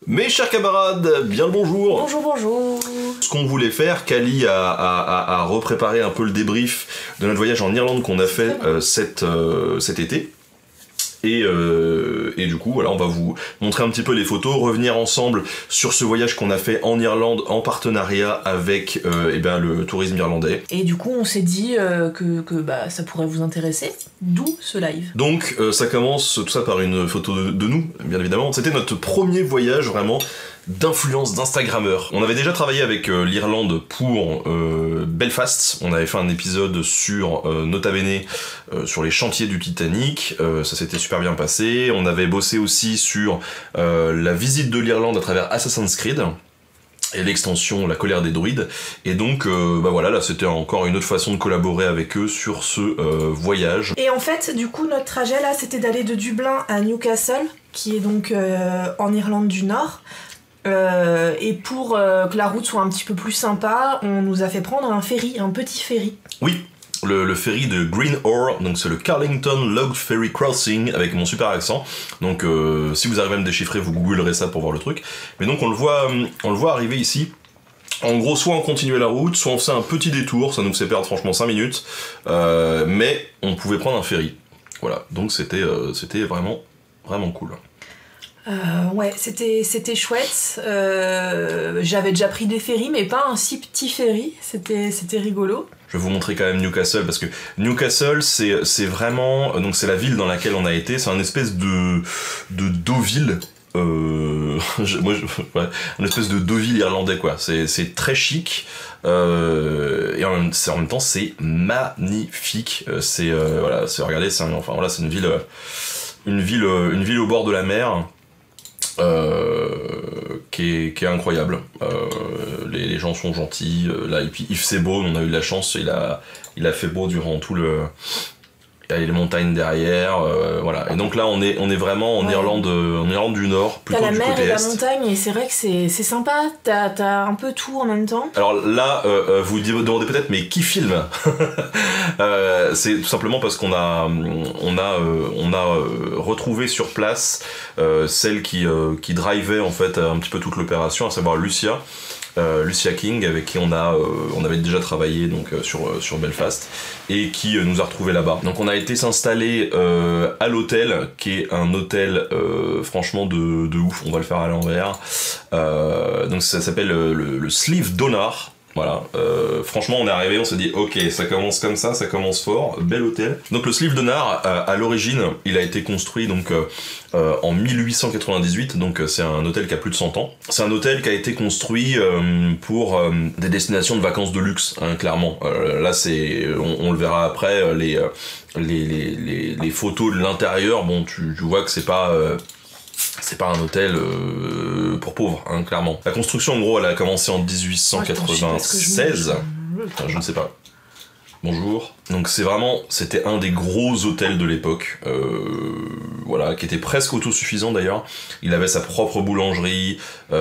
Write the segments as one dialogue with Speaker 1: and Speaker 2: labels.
Speaker 1: Mes chers camarades, bien le bonjour.
Speaker 2: Bonjour, bonjour.
Speaker 1: Ce qu'on voulait faire, Kali a repréparé un peu le débrief de notre voyage en Irlande qu'on a fait cet été. Et du coup, voilà, on va vous montrer un petit peu les photos, revenir ensemble sur ce voyage qu'on a fait en Irlande en partenariat avec le tourisme irlandais.
Speaker 2: Et du coup, on s'est dit que ça pourrait vous intéresser, d'où ce live.
Speaker 1: Donc, ça commence tout ça par une photo de nous, bien évidemment. C'était notre premier voyage vraiment d'influence d'Instagrammeur. On avait déjà travaillé avec l'Irlande pour Belfast. On avait fait un épisode sur Nota Bene, sur les chantiers du Titanic. Ça s'était super bien passé. On avait bossé aussi sur la visite de l'Irlande à travers Assassin's Creed et l'extension La colère des druides. Et donc, voilà, là c'était encore une autre façon de collaborer avec eux sur ce voyage.
Speaker 2: Et en fait, du coup, notre trajet là, c'était d'aller de Dublin à Newcastle, qui est donc en Irlande du Nord. Et pour que la route soit un petit peu plus sympa, on nous a fait prendre un ferry, un petit ferry.
Speaker 1: Oui, le ferry de Greenore, donc c'est le Carlington Log Ferry Crossing avec mon super accent. Donc si vous arrivez à me déchiffrer, vous googlerez ça pour voir le truc. Mais donc on le voit arriver ici. En gros, soit on continuait la route, soit on faisait un petit détour, ça nous faisait perdre franchement 5 minutes, mais on pouvait prendre un ferry. Voilà, donc c'était vraiment cool.
Speaker 2: Ouais, c'était chouette. J'avais déjà pris des ferries, mais pas un si petit ferry. C'était rigolo.
Speaker 1: Je vais vous montrer quand même Newcastle, parce que Newcastle, c'est vraiment... Donc c'est la ville dans laquelle on a été, c'est un espèce de Deauville. Une espèce de Deauville irlandais, quoi. C'est très chic. Et en même temps, c'est magnifique. Regardez, c'est une ville au bord de la mer. Qui est incroyable. Les gens sont gentils. Là, et puis il fait beau, on a eu de la chance, il a fait beau durant tout le... Il y a les montagnes derrière, voilà. Et donc là, on est vraiment en Irlande du Nord, plutôt du côté est.
Speaker 2: T'as la mer et la montagne, et c'est vrai que c'est sympa. T'as un peu tout en même temps.
Speaker 1: Alors là, vous demandez peut-être, mais qui filme? C'est tout simplement parce qu'on a retrouvé sur place celle qui drivait en fait un petit peu toute l'opération, à savoir Lucia King, avec qui on avait déjà travaillé donc sur Belfast, et qui nous a retrouvés là-bas. Donc on a été s'installer à l'hôtel, qui est un hôtel franchement de ouf. On va le faire à l'envers. Donc ça s'appelle le Slieve Donard. Voilà, franchement on est arrivé, on s'est dit ok, ça commence comme ça commence fort, bel hôtel. Donc le Slieve Donard, à l'origine, il a été construit donc en 1898, donc c'est un hôtel qui a plus de 100 ans. C'est un hôtel qui a été construit pour des destinations de vacances de luxe, hein, clairement. Là on le verra après, les photos de l'intérieur, bon tu vois que c'est pas un hôtel pour pauvres, hein, clairement. La construction, en gros, elle a commencé en 1896. Enfin, je ne sais pas. Bonjour. Donc c'était un des gros hôtels de l'époque, voilà, qui était presque autosuffisant d'ailleurs. Il avait sa propre boulangerie,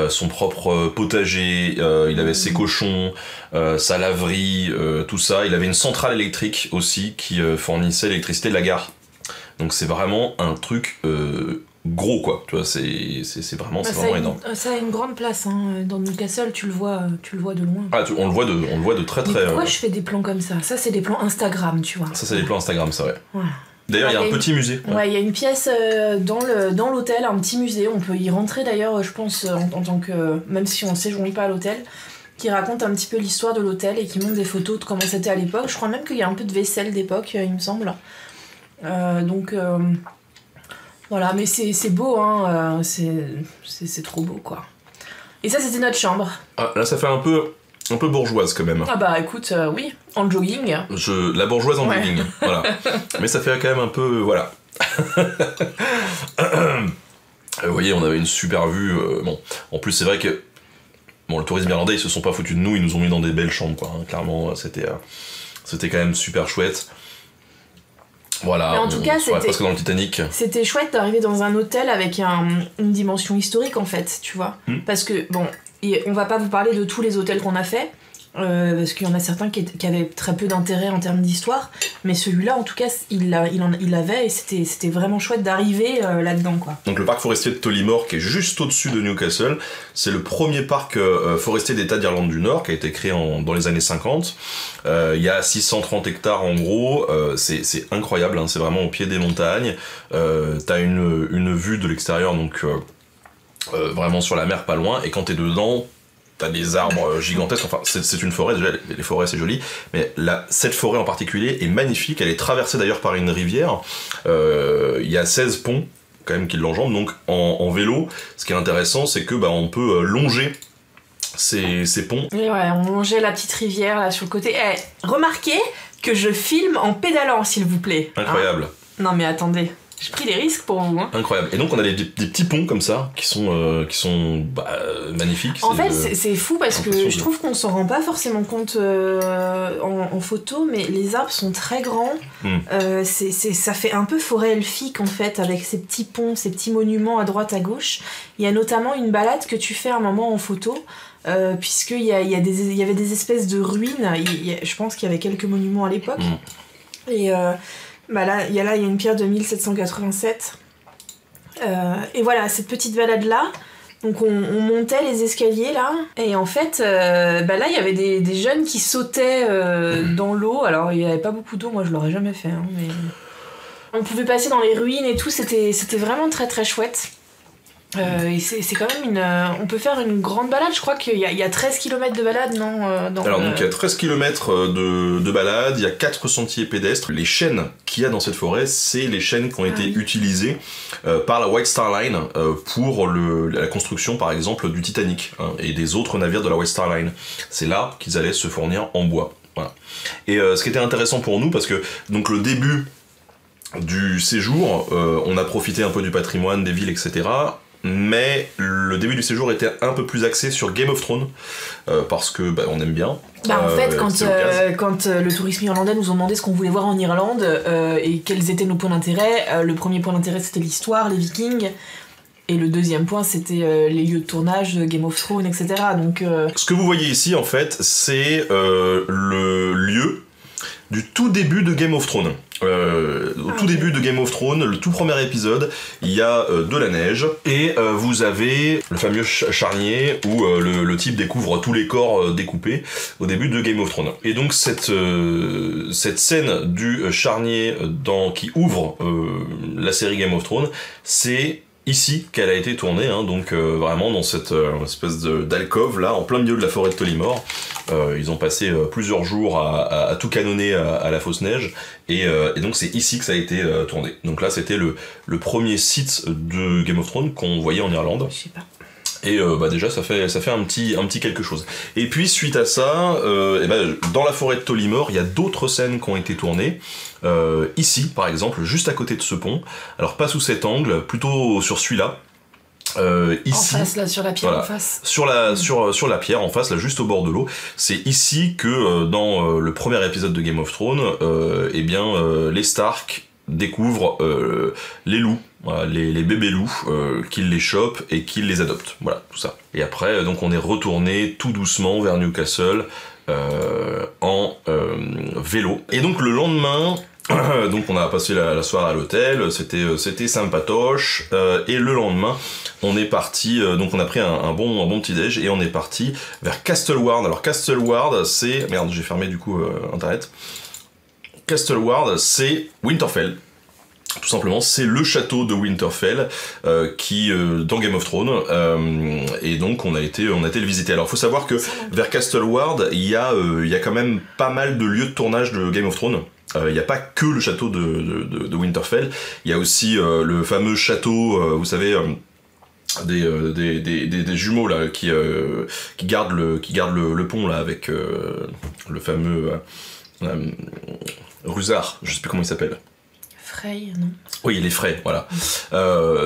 Speaker 1: son propre potager, il avait ses cochons, sa laverie, tout ça. Il avait une centrale électrique aussi qui fournissait l'électricité de la gare. Donc c'est vraiment un truc... gros, quoi, tu vois, c'est vraiment énorme.
Speaker 2: Ça a une grande place, hein. Dans Newcastle, tu le vois de loin.
Speaker 1: Ah, on le voit de très très...
Speaker 2: Mais pourquoi je fais des plans comme ça? Ça, c'est des plans Instagram, tu vois.
Speaker 1: Ça, c'est des plans Instagram, ça, ouais.
Speaker 2: Voilà.
Speaker 1: D'ailleurs, il y a un petit musée.
Speaker 2: Ouais, il y a une pièce dans l'hôtel, un petit musée. On peut y rentrer d'ailleurs, je pense, en tant que... Même si on ne séjourne pas à l'hôtel, qui raconte un petit peu l'histoire de l'hôtel et qui montre des photos de comment c'était à l'époque. Je crois même qu'il y a un peu de vaisselle d'époque, il me semble. Voilà, mais c'est beau, hein, c'est trop beau, quoi. Et ça, c'était notre chambre.
Speaker 1: Ah, là, ça fait un peu bourgeoise, quand même.
Speaker 2: Ah bah, écoute, oui, en jogging.
Speaker 1: La bourgeoise en jogging, voilà. Mais ça fait quand même un peu, voilà. Vous voyez, on avait une super vue, bon. En plus, c'est vrai que, bon, le tourisme irlandais, ils se sont pas foutus de nous, ils nous ont mis dans des belles chambres, quoi. Hein. Clairement, c'était quand même super chouette. Voilà,
Speaker 2: mais en tout cas, c'était
Speaker 1: presque dans le Titanic.
Speaker 2: C'était chouette d'arriver dans un hôtel avec une dimension historique, en fait, tu vois. Parce que, bon, on va pas vous parler de tous les hôtels qu'on a fait, parce qu'il y en a certains qui avaient très peu d'intérêt en termes d'histoire, mais celui-là en tout cas il avait, et c'était vraiment chouette d'arriver là-dedans, quoi.
Speaker 1: Donc le parc forestier de Tollymore, qui est juste au-dessus de Newcastle, c'est le premier parc forestier d'État d'Irlande du Nord, qui a été créé dans les années 50. Il y a 630 hectares en gros, c'est incroyable, hein, c'est vraiment au pied des montagnes. T'as une vue de l'extérieur, donc vraiment sur la mer pas loin, et quand t'es dedans, t'as des arbres gigantesques. Enfin, c'est une forêt, déjà les forêts c'est joli, mais cette forêt en particulier est magnifique. Elle est traversée d'ailleurs par une rivière. Il y a 16 ponts quand même qui l'enjambent, donc en vélo, ce qui est intéressant, c'est que on peut longer ces ponts.
Speaker 2: Et ouais, on longeait la petite rivière là sur le côté. Remarquez que je filme en pédalant, s'il vous plaît.
Speaker 1: Incroyable.
Speaker 2: Hein, non mais attendez, j'ai pris des risques pour vous. Hein.
Speaker 1: Incroyable. Et donc on a des petits ponts comme ça qui sont magnifiques.
Speaker 2: En fait, c'est fou parce que je trouve qu'on s'en rend pas forcément compte en photo, mais les arbres sont très grands. Ça fait un peu forêt elfique en fait, avec ces petits ponts, ces petits monuments à droite à gauche. Il y a notamment une balade que tu fais un moment en photo. Puisqu'il y avait des espèces de ruines, je pense qu'il y avait quelques monuments à l'époque. Et là, il y a une pierre de 1787. Et voilà, cette petite balade-là. Donc on montait les escaliers là, et en fait, là il y avait des jeunes qui sautaient dans l'eau. Alors il n'y avait pas beaucoup d'eau, moi je l'aurais jamais fait, hein, mais on pouvait passer dans les ruines et tout, c'était vraiment très très chouette. Et c'est quand même on peut faire une grande balade, je crois qu'il y a 13 km de balade, non
Speaker 1: Alors donc il y a 13 km de balade, il y a 4 sentiers pédestres. Les chênes qu'il y a dans cette forêt, c'est les chênes qui ont été utilisés par la White Star Line pour la construction par exemple du Titanic, hein, et des autres navires de la White Star Line. C'est là qu'ils allaient se fournir en bois. Voilà. Et ce qui était intéressant pour nous, parce que donc le début du séjour, on a profité un peu du patrimoine, des villes, etc., mais le début du séjour était un peu plus axé sur Game of Thrones, parce que on aime bien.
Speaker 2: En fait, quand le tourisme irlandais nous ont demandé ce qu'on voulait voir en Irlande et quels étaient nos points d'intérêt, le premier point d'intérêt c'était l'histoire, les Vikings, et le deuxième point c'était les lieux de tournage de Game of Thrones, etc. Donc,
Speaker 1: ce que vous voyez ici en fait, c'est le lieu du tout début de Game of Thrones. Au tout début de Game of Thrones, le tout premier épisode, il y a de la neige et vous avez le fameux charnier où le type découvre tous les corps découpés au début de Game of Thrones. Et donc cette scène du charnier qui ouvre la série Game of Thrones, c'est ici qu'elle a été tournée, hein, donc vraiment dans cette espèce d'alcôve là, en plein milieu de la forêt de Tollymore. Ils ont passé plusieurs jours à tout canonner à la fausse neige, et donc c'est ici que ça a été tourné. Donc là c'était le premier site de Game of Thrones qu'on voyait en Irlande.
Speaker 2: je sais pas.
Speaker 1: Et déjà ça fait un petit quelque chose. Et puis suite à ça, dans la forêt de Tollymore, il y a d'autres scènes qui ont été tournées. Ici par exemple, juste à côté de ce pont. Alors pas sous cet angle, plutôt sur celui-là. Ici,
Speaker 2: en face, là, sur la pierre, voilà, en face.
Speaker 1: Sur la pierre, en face, là, juste au bord de l'eau. C'est ici que, dans le premier épisode de Game of Thrones, les Stark découvrent les loups, voilà, les bébés loups, qu'ils les chopent et qu'ils les adoptent. Voilà, tout ça. Et après, donc, on est retourné tout doucement vers Newcastle en vélo. Et donc, le lendemain... donc on a passé la soirée à l'hôtel, c'était sympatoche, et le lendemain on est parti, donc on a pris un bon petit déj et on est parti vers Castleward. Alors Castleward c'est... Merde, j'ai fermé du coup internet. Castleward c'est Winterfell. Tout simplement, c'est le château de Winterfell qui dans Game of Thrones, et donc on a été le visiter. Alors faut savoir que vers Castleward il y a quand même pas mal de lieux de tournage de Game of Thrones. Il n'y a pas que le château de Winterfell, il y a aussi le fameux château, vous savez, des jumeaux là qui gardent le pont là avec le fameux Rusard, je sais plus comment il s'appelle.
Speaker 2: Frey, non ?
Speaker 1: Oui, les Frey, voilà.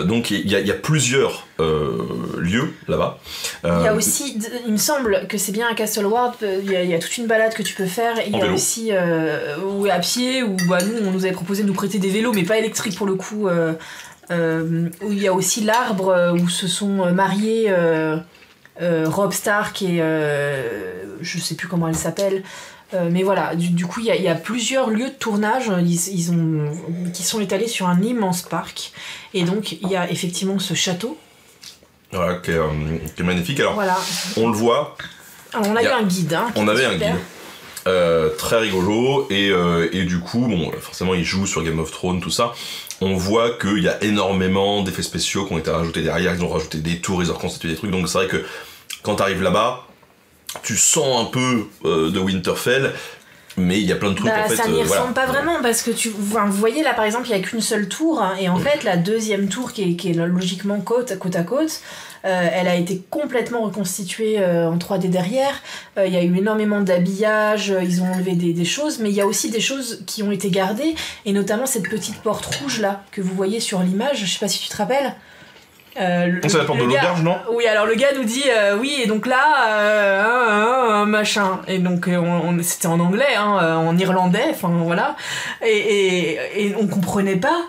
Speaker 1: Donc il y a plusieurs lieux là-bas.
Speaker 2: Il y a aussi, il me semble que c'est bien à Castleward, il y a toute une balade que tu peux faire. Il y a aussi à pied, où nous on nous avait proposé de nous prêter des vélos, mais pas électriques pour le coup. Où il y a aussi l'arbre où se sont mariés Robb Stark et je sais plus comment elle s'appelle. Mais voilà, du coup, il y a plusieurs lieux de tournage qui sont étalés sur un immense parc. Et donc, il y a effectivement ce château.
Speaker 1: Voilà, qui est magnifique. Alors,
Speaker 2: voilà.
Speaker 1: On le voit.
Speaker 2: Alors, on a eu un guide.
Speaker 1: On avait un guide. Très rigolo. Et du coup, bon, forcément, il joue sur Game of Thrones, tout ça. On voit qu'il y a énormément d'effets spéciaux qui ont été rajoutés derrière. Ils ont rajouté des tours, ils ont reconstitué des trucs. Donc, c'est vrai que quand t'arrives là-bas, tu sens un peu de Winterfell, mais il y a plein de trucs en fait.
Speaker 2: Ça n'y ressemble pas vraiment parce que vous voyez là par exemple, il n'y a qu'une seule tour hein, et en fait la deuxième tour qui est logiquement côte à côte, elle a été complètement reconstituée en 3D derrière. Il y a eu énormément d'habillage, ils ont enlevé des choses, mais il y a aussi des choses qui ont été gardées et notamment cette petite porte rouge là que vous voyez sur l'image. Je sais pas si tu te rappelles.
Speaker 1: C'est la porte de l'auberge, non ?
Speaker 2: Oui, alors le gars nous dit oui, et donc là, machin. Et donc c'était en anglais, hein, en irlandais, enfin voilà. Et on comprenait pas.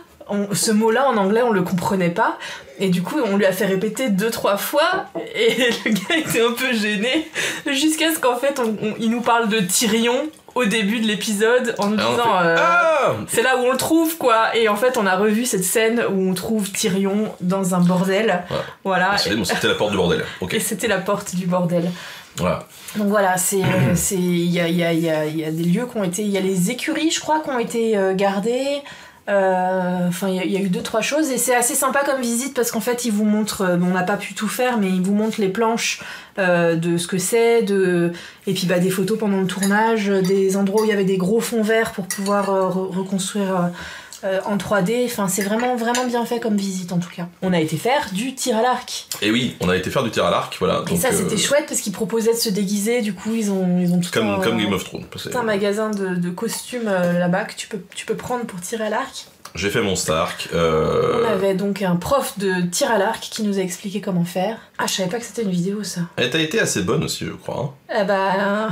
Speaker 2: Ce mot-là en anglais, on le comprenait pas. Et du coup, on lui a fait répéter 2-3 fois. Et le gars était un peu gêné. Jusqu'à ce qu'en fait, il nous parle de Tyrion au début de l'épisode en nous disant c'est là où on le trouve quoi, et en fait on a revu cette scène où on trouve Tyrion dans un bordel, voilà.
Speaker 1: C'était la porte du bordel, okay.
Speaker 2: Et c'était la porte du bordel,
Speaker 1: voilà.
Speaker 2: Donc voilà, il y a des lieux qui ont été, il y a les écuries je crois qui ont été gardées. Enfin il y a eu 2-3 choses et c'est assez sympa comme visite parce qu'en fait ils vous montrent, on n'a pas pu tout faire mais ils vous montrent les planches de ce que c'est, et puis des photos pendant le tournage, des endroits où il y avait des gros fonds verts pour pouvoir reconstruire en 3D. Enfin c'est vraiment vraiment bien fait comme visite en tout cas. On a été faire du tir à l'arc.
Speaker 1: Et oui, on a été faire du tir à l'arc, voilà.
Speaker 2: Et donc, ça c'était chouette parce qu'ils proposaient de se déguiser, du coup ils ont tout
Speaker 1: comme Game of Thrones.
Speaker 2: C'est un magasin de costumes là-bas que tu peux prendre pour tirer à l'arc.
Speaker 1: J'ai fait mon Stark.
Speaker 2: On avait donc un prof de tir à l'arc qui nous a expliqué comment faire. Ah, je savais pas que c'était une vidéo ça.
Speaker 1: Elle t'a été assez bonne aussi, je crois.
Speaker 2: Hein.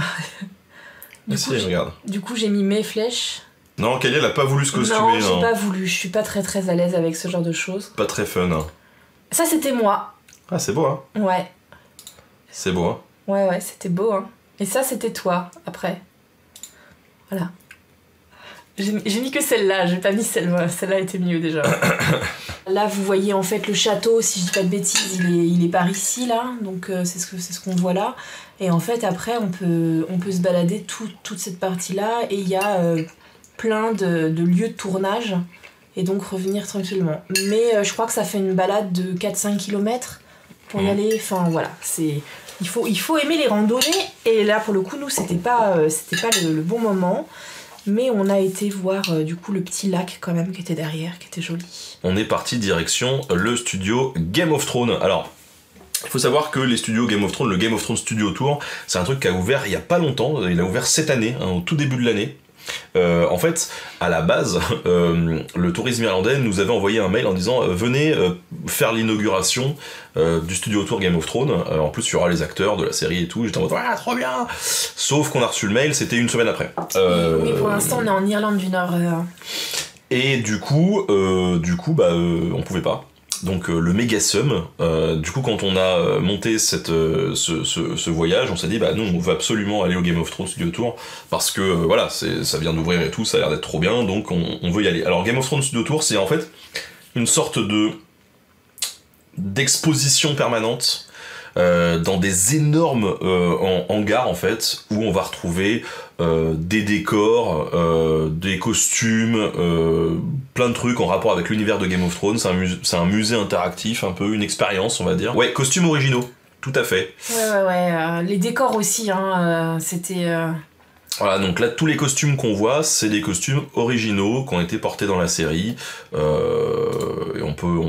Speaker 1: Regarde.
Speaker 2: Du coup, j'ai mis mes flèches.
Speaker 1: Non, Kelly, elle a pas voulu se costumer.
Speaker 2: Non, j'ai pas voulu. Je suis pas très très à l'aise avec ce genre de choses.
Speaker 1: Pas très fun. Hein.
Speaker 2: Ça, c'était moi.
Speaker 1: Ah, c'est beau, hein.
Speaker 2: Ouais.
Speaker 1: C'est beau, hein.
Speaker 2: Ouais, c'était beau, hein. Et ça, c'était toi, après. Voilà. J'ai mis que celle-là, j'ai pas mis celle-là. Celle-là était mieux déjà. Là, vous voyez en fait le château, si je dis pas de bêtises, il est par ici, là. Donc c'est ce qu'on voit là. Et en fait, après, on peut se balader toute cette partie-là. Et il y a plein de lieux de tournage. Et donc revenir tranquillement. Mais je crois que ça fait une balade de 4-5 km pour y aller. Enfin voilà, il faut aimer les randonnées. Et là, pour le coup, nous, c'était pas le bon moment. Mais on a été voir du coup le petit lac quand même qui était derrière, qui était joli.
Speaker 1: On est parti direction le studio Game of Thrones. Alors, il faut savoir que les studios Game of Thrones, le Game of Thrones Studio Tour, c'est un truc qui a ouvert il y a pas longtemps. Il a ouvert cette année, hein, au tout début de l'année. En fait, à la base, le tourisme irlandais nous avait envoyé un mail en disant venez faire l'inauguration du studio tour Game of Thrones. En plus, il y aura les acteurs de la série et tout. J'étais en mode ah, trop bien. Sauf qu'on a reçu le mail, c'était une semaine après.
Speaker 2: Et pour l'instant, on est en Irlande du Nord.
Speaker 1: Et du coup, on pouvait pas. Donc le méga sum, du coup quand on a monté ce voyage, on s'est dit nous on veut absolument aller au Game of Thrones Studio Tour parce que voilà, ça vient d'ouvrir et tout, ça a l'air d'être trop bien, donc on veut y aller. Alors Game of Thrones Studio Tour, c'est en fait une sorte d'exposition permanente dans des énormes hangars en fait, où on va retrouver des décors, des costumes, plein de trucs en rapport avec l'univers de Game of Thrones. C'est un musée interactif, un peu une expérience on va dire. Ouais, costumes originaux, tout à fait.
Speaker 2: Ouais, les décors aussi, hein, c'était...
Speaker 1: Voilà, donc là tous les costumes qu'on voit, c'est des costumes originaux qui ont été portés dans la série, et on peut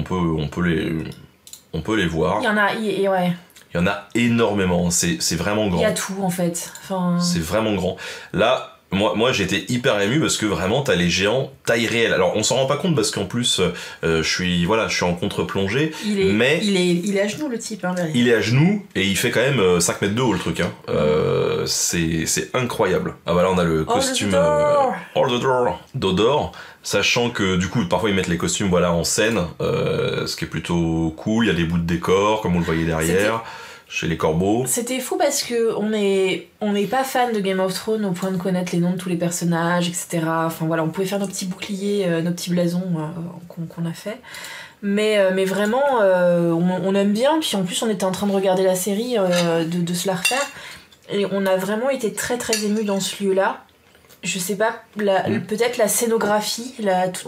Speaker 1: les voir.
Speaker 2: Il y en a, ouais.
Speaker 1: Il y en a énormément, c'est vraiment grand.
Speaker 2: Il y a tout en fait.
Speaker 1: C'est vraiment grand. Là, moi j'ai été hyper ému parce que vraiment t'as les géants taille réelle. Alors on s'en rend pas compte parce qu'en plus je suis en contre-plongée. Il
Speaker 2: est à genoux le type. Hein,
Speaker 1: il est à genoux et il fait quand même 5 mètres de haut le truc. Hein. C'est incroyable. Ah bah là on a le costume d'Odor. Sachant que du coup parfois ils mettent les costumes en scène, ce qui est plutôt cool. Il y a des bouts de décor comme on le voyait derrière. chez les Corbeaux.
Speaker 2: C'était fou parce que on n'est pas fan de Game of Thrones au point de connaître les noms de tous les personnages, etc. Enfin voilà, on pouvait faire nos petits boucliers, nos petits blasons qu'on a fait. Mais vraiment, on aime bien. Puis en plus, on était en train de regarder la série, de se la refaire. Et on a vraiment été très très émus dans ce lieu-là. Je sais pas, peut-être la scénographie,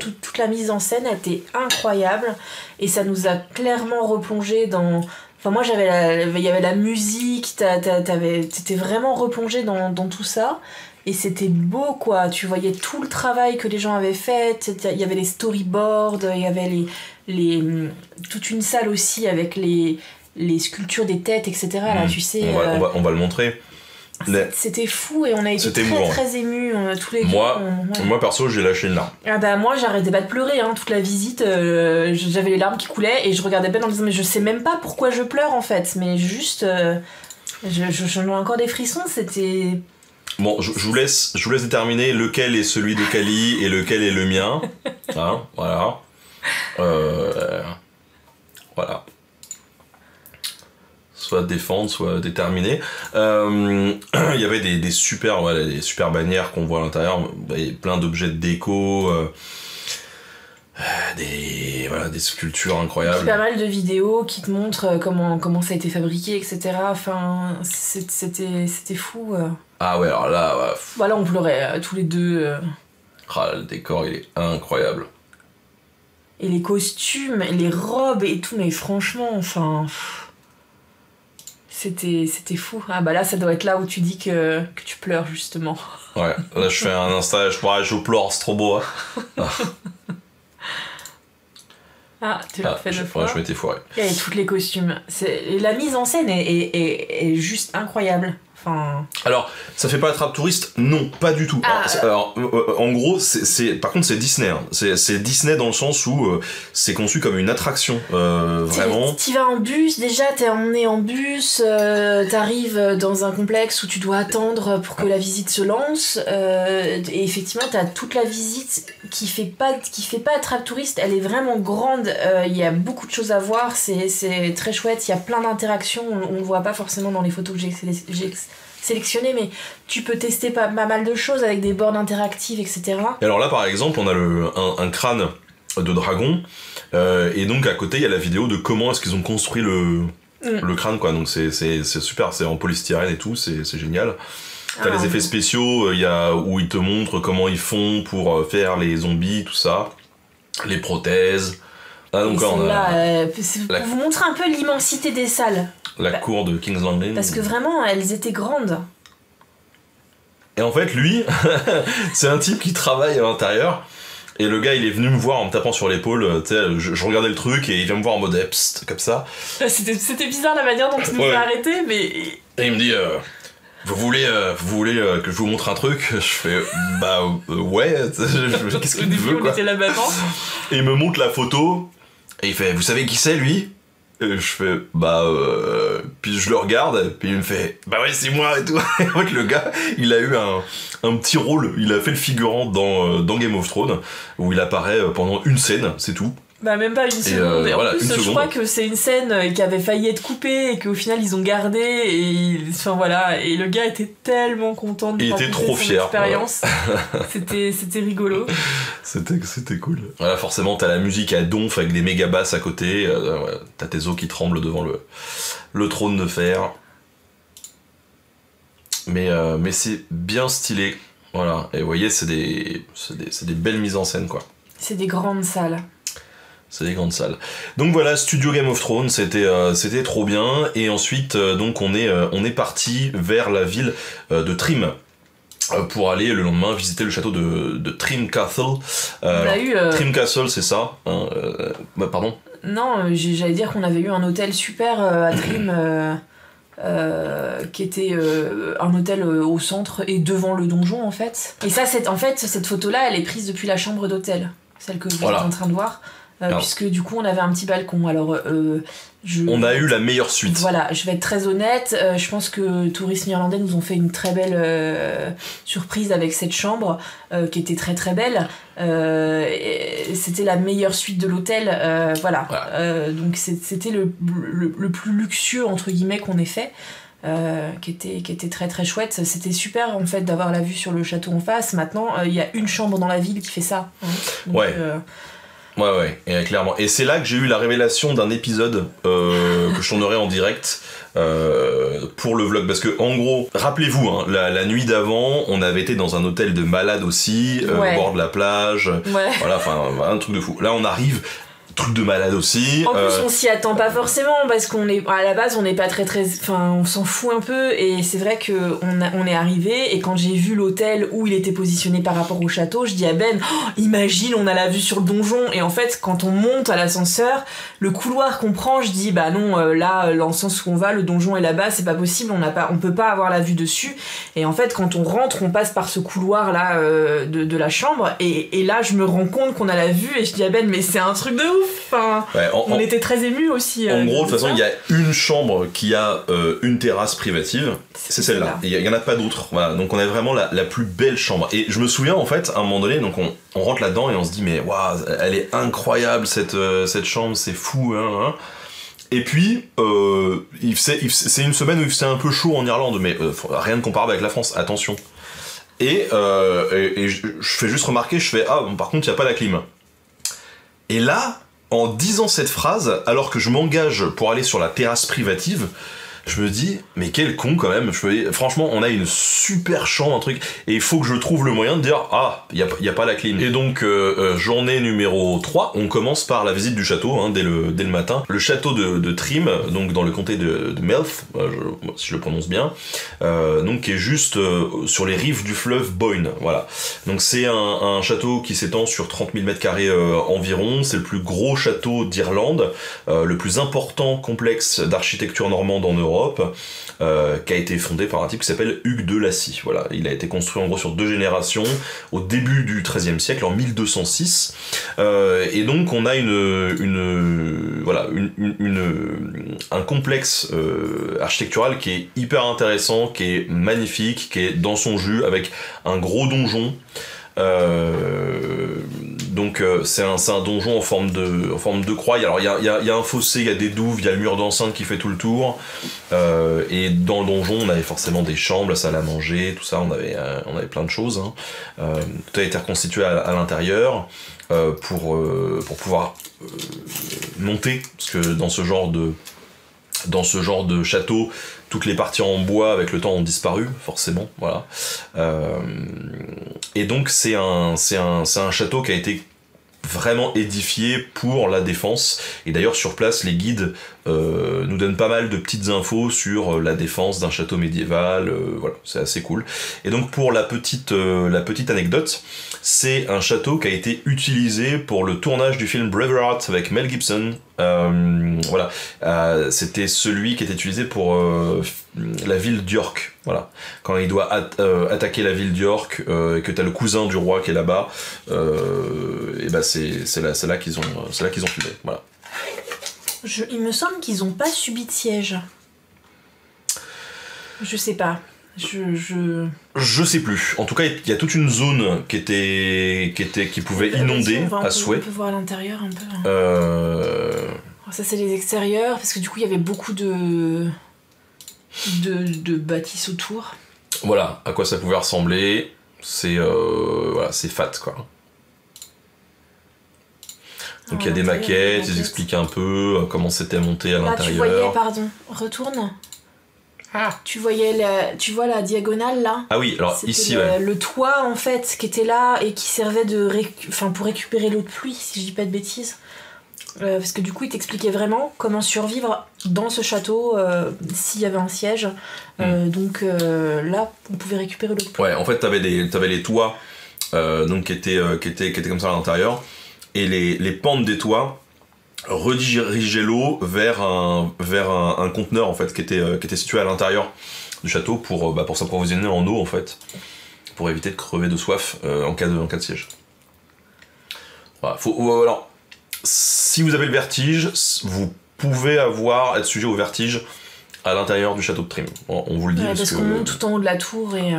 Speaker 2: toute la mise en scène a été incroyable. Et ça nous a clairement replongé dans... Enfin, moi, il y avait la musique, t'étais vraiment replongé dans tout ça. Et c'était beau, quoi. Tu voyais tout le travail que les gens avaient fait. Il y avait les storyboards, il y avait toute une salle aussi avec les sculptures des têtes, etc. Là, tu sais,
Speaker 1: on va le montrer.
Speaker 2: C'était fou et on a été très très émus tous les deux.
Speaker 1: Moi perso, j'ai lâché une larme.
Speaker 2: Ah bah moi j'arrêtais pas de pleurer toute la visite, j'avais les larmes qui coulaient et je regardais Ben en me disant mais je sais même pas pourquoi je pleure en fait, mais juste j'en ai encore des frissons, c'était...
Speaker 1: Bon, je vous laisse déterminer lequel est celui de Kali et lequel est le mien. Hein, voilà. Voilà. Soit défendre, soit déterminer. Il y avait des super bannières qu'on voit à l'intérieur, plein d'objets de déco, des sculptures incroyables.
Speaker 2: Pas mal de vidéos qui te montrent comment ça a été fabriqué, etc. Enfin, c'était fou.
Speaker 1: Ah ouais, alors là...
Speaker 2: Voilà, on pleurait tous les deux.
Speaker 1: Le décor, il est incroyable.
Speaker 2: Et les costumes, les robes et tout, mais franchement, enfin... C'était fou. Ah bah là, ça doit être là où tu dis que tu pleures, justement.
Speaker 1: Ouais, là je fais un Insta, je pleure, c'est trop beau. Hein.
Speaker 2: Tu l'as fait 2 fois.
Speaker 1: Ouais, je m'étais foiré.
Speaker 2: Et toutes les costumes. La mise en scène est juste incroyable. Enfin...
Speaker 1: Alors, ça fait pas attrape touriste? Non, pas du tout. Alors, en gros, par contre, c'est Disney. Hein. C'est Disney dans le sens où c'est conçu comme une attraction, vraiment.
Speaker 2: Tu vas en bus, déjà, t'es emmené en bus, t'arrives dans un complexe où tu dois attendre pour que la visite se lance, et effectivement, t'as toute la visite qui fait pas attrape touriste. Elle est vraiment grande. Il y a beaucoup de choses à voir. C'est très chouette. Il y a plein d'interactions. On le voit pas forcément dans les photos que j'ai sélectionné, mais tu peux tester pas mal de choses avec des bornes interactives, etc.
Speaker 1: Et alors là, par exemple, on a un crâne de dragon, et donc à côté, il y a la vidéo de comment est-ce qu'ils ont construit le crâne, quoi. Donc c'est super, c'est en polystyrène et tout, c'est génial. T'as les effets spéciaux, où ils te montrent comment ils font pour faire les zombies, tout ça, les prothèses. Donc là, on a...
Speaker 2: pour vous montrer un peu l'immensité des salles.
Speaker 1: La cour de King's Landing.
Speaker 2: Parce que vraiment, elles étaient grandes.
Speaker 1: Et en fait, lui, c'est un type qui travaille à l'intérieur. Et le gars, il est venu me voir en me tapant sur l'épaule. Tu sais, je regardais le truc et il vient me voir en mode psst, comme ça.
Speaker 2: C'était bizarre la manière dont tu nous as arrêté, mais...
Speaker 1: Et il me dit... Vous voulez que je vous montre un truc? Je fais ouais, qu'est-ce que tu veux, quoi.
Speaker 2: On était là maintenant.
Speaker 1: Et il me montre la photo et il fait vous savez qui c'est lui? Et je fais puis je le regarde puis il me fait ouais c'est moi et tout. Et en fait le gars il a eu un petit rôle, il a fait le figurant dans Game of Thrones où il apparaît pendant une scène, c'est tout.
Speaker 2: Même pas une seconde. Et en plus, je crois que c'est une scène qui avait failli être coupée et qu'au final ils ont gardé. Et le gars était tellement content de
Speaker 1: raconter son
Speaker 2: expérience. C'était rigolo.
Speaker 1: C'était cool. Voilà, forcément, t'as la musique à donf avec des méga basses à côté. T'as tes os qui tremblent devant le trône de fer. Mais c'est bien stylé. Voilà. Et vous voyez, c'est des belles mises en scène, quoi.
Speaker 2: C'est des grandes salles.
Speaker 1: C'est des grandes salles. Donc voilà, Studio Game of Thrones, c'était trop bien. Et ensuite, donc on est parti vers la ville de Trim pour aller le lendemain visiter le château de Trim Castle. Trim Castle, c'est ça. Hein, pardon.
Speaker 2: Non, j'allais dire qu'on avait eu un hôtel super à Trim. Qui était un hôtel au centre et devant le donjon en fait. Et ça, cette photo-là, elle est prise depuis la chambre d'hôtel, celle que vous êtes en train de voir. puisque du coup on avait un petit balcon. Alors
Speaker 1: on a eu la meilleure suite.
Speaker 2: Voilà, je vais être très honnête, je pense que Tourisme Irlandais nous ont fait une très belle surprise avec cette chambre qui était très très belle. C'était la meilleure suite de l'hôtel, voilà. Donc c'était le plus luxueux entre guillemets qu'on ait fait. Qui était très très chouette. C'était super en fait d'avoir la vue sur le château en face. Maintenant il y a une chambre dans la ville qui fait ça, hein. Donc,
Speaker 1: ouais, et clairement. Et c'est là que j'ai eu la révélation d'un épisode que je tournerai en direct pour le vlog. Parce que, en gros, rappelez-vous, hein, la nuit d'avant, on avait été dans un hôtel de malade aussi, au bord de la plage. Voilà, enfin, un truc de fou. Là, on arrive. Truc de malade aussi.
Speaker 2: En plus, on s'y attend pas forcément parce qu'on est à la base, on n'est pas très, enfin, on s'en fout un peu et c'est vrai que on est arrivé et quand j'ai vu l'hôtel où il était positionné par rapport au château, je dis à Ben, imagine, on a la vue sur le donjon et en fait, quand on monte à l'ascenseur, le couloir qu'on prend, je dis bah non, là, dans le sens où on va, le donjon est là-bas, c'est pas possible, on peut pas avoir la vue dessus et en fait, quand on rentre, on passe par ce couloir là de la chambre et là, je me rends compte qu'on a la vue et je dis à Ben, mais c'est un truc de ouf. Enfin, on était très émus aussi.
Speaker 1: En gros, de toute façon, il y a une chambre qui a une terrasse privative, c'est celle-là. Il y en a pas d'autres. Voilà, donc on a vraiment la plus belle chambre. Et je me souviens en fait, à un moment donné, donc on rentre là-dedans et on se dit mais waouh, elle est incroyable cette chambre, c'est fou. Hein. Et puis, c'est une semaine où il faisait un peu chaud en Irlande, mais rien de comparable avec la France. Attention. Et je fais juste remarquer, je fais bon, par contre, il y a pas la clim. Et là. En disant cette phrase, alors que je m'engage pour aller sur la terrasse privative, je me dis, mais quel con quand même. Franchement, on a une super chambre, un truc, et il faut que je trouve le moyen de dire, il y a pas la clim. Et donc, journée numéro 3, on commence par la visite du château, hein, dès le matin. Le château de Trim, donc dans le comté de Meath, si je le prononce bien, donc qui est juste sur les rives du fleuve Boyne, voilà. Donc c'est un château qui s'étend sur 30 000 m² environ, c'est le plus gros château d'Irlande, le plus important complexe d'architecture normande en Europe, qui a été fondé par un type qui s'appelle Hugues de Lacy. Voilà, il a été construit en gros sur 2 générations au début du XIIIe siècle, en 1206. Et donc on a un complexe architectural qui est hyper intéressant, qui est magnifique, qui est dans son jus, avec un gros donjon. Donc c'est un donjon en forme de croix. Alors il y a un fossé, il y a des douves, il y a le mur d'enceinte qui fait tout le tour. Et dans le donjon, on avait forcément des chambres, la salle à manger, tout ça. On avait plein de choses. Hein. Tout a été reconstitué à l'intérieur pour pouvoir monter, parce que dans ce genre de château, toutes les parties en bois avec le temps ont disparu, forcément, voilà. Et donc c'est un château qui a été vraiment édifié pour la défense, et d'ailleurs sur place les guides nous donnent pas mal de petites infos sur la défense d'un château médiéval, voilà, c'est assez cool. Et donc pour la petite anecdote, c'est un château qui a été utilisé pour le tournage du film Braveheart avec Mel Gibson. Voilà, c'était celui qui était utilisé pour la ville d'York. Voilà, quand il doit attaquer la ville d'York et que t'as le cousin du roi qui est là-bas, et ben c'est là qu'ils ont filmé. Voilà.
Speaker 2: Il me semble qu'ils ont pas subi de siège. Je sais pas.
Speaker 1: Je sais plus. En tout cas, il y a toute une zone qui pouvait inonder à souhait.
Speaker 2: On peut voir à l'intérieur un peu. Ça c'est les extérieurs, parce que du coup il y avait beaucoup de bâtisses autour.
Speaker 1: Voilà, à quoi ça pouvait ressembler. C'est fat quoi. Donc il y a des maquettes, ils expliquent un peu comment c'était monté à l'intérieur.
Speaker 2: Retourne. Tu vois la diagonale là.
Speaker 1: Ah oui, alors c'était ici
Speaker 2: le toit en fait qui était là et qui servait pour récupérer l'eau de pluie, si je dis pas de bêtises. Parce que du coup il t'expliquait vraiment comment survivre dans ce château s'il y avait un siège. Donc là on pouvait récupérer l'eau de pluie.
Speaker 1: Ouais, en fait t'avais les toits donc qui étaient comme ça à l'intérieur, et les pentes des toits redirigeaient l'eau vers un conteneur en fait qui était situé à l'intérieur du château pour s'approvisionner en eau en fait, pour éviter de crever de soif en cas de siège. Voilà, alors si vous avez le vertige, vous pouvez être sujet au vertige à l'intérieur du château de Trim. On vous le dit.
Speaker 2: Ouais, parce qu'on monte tout en haut de la tour et...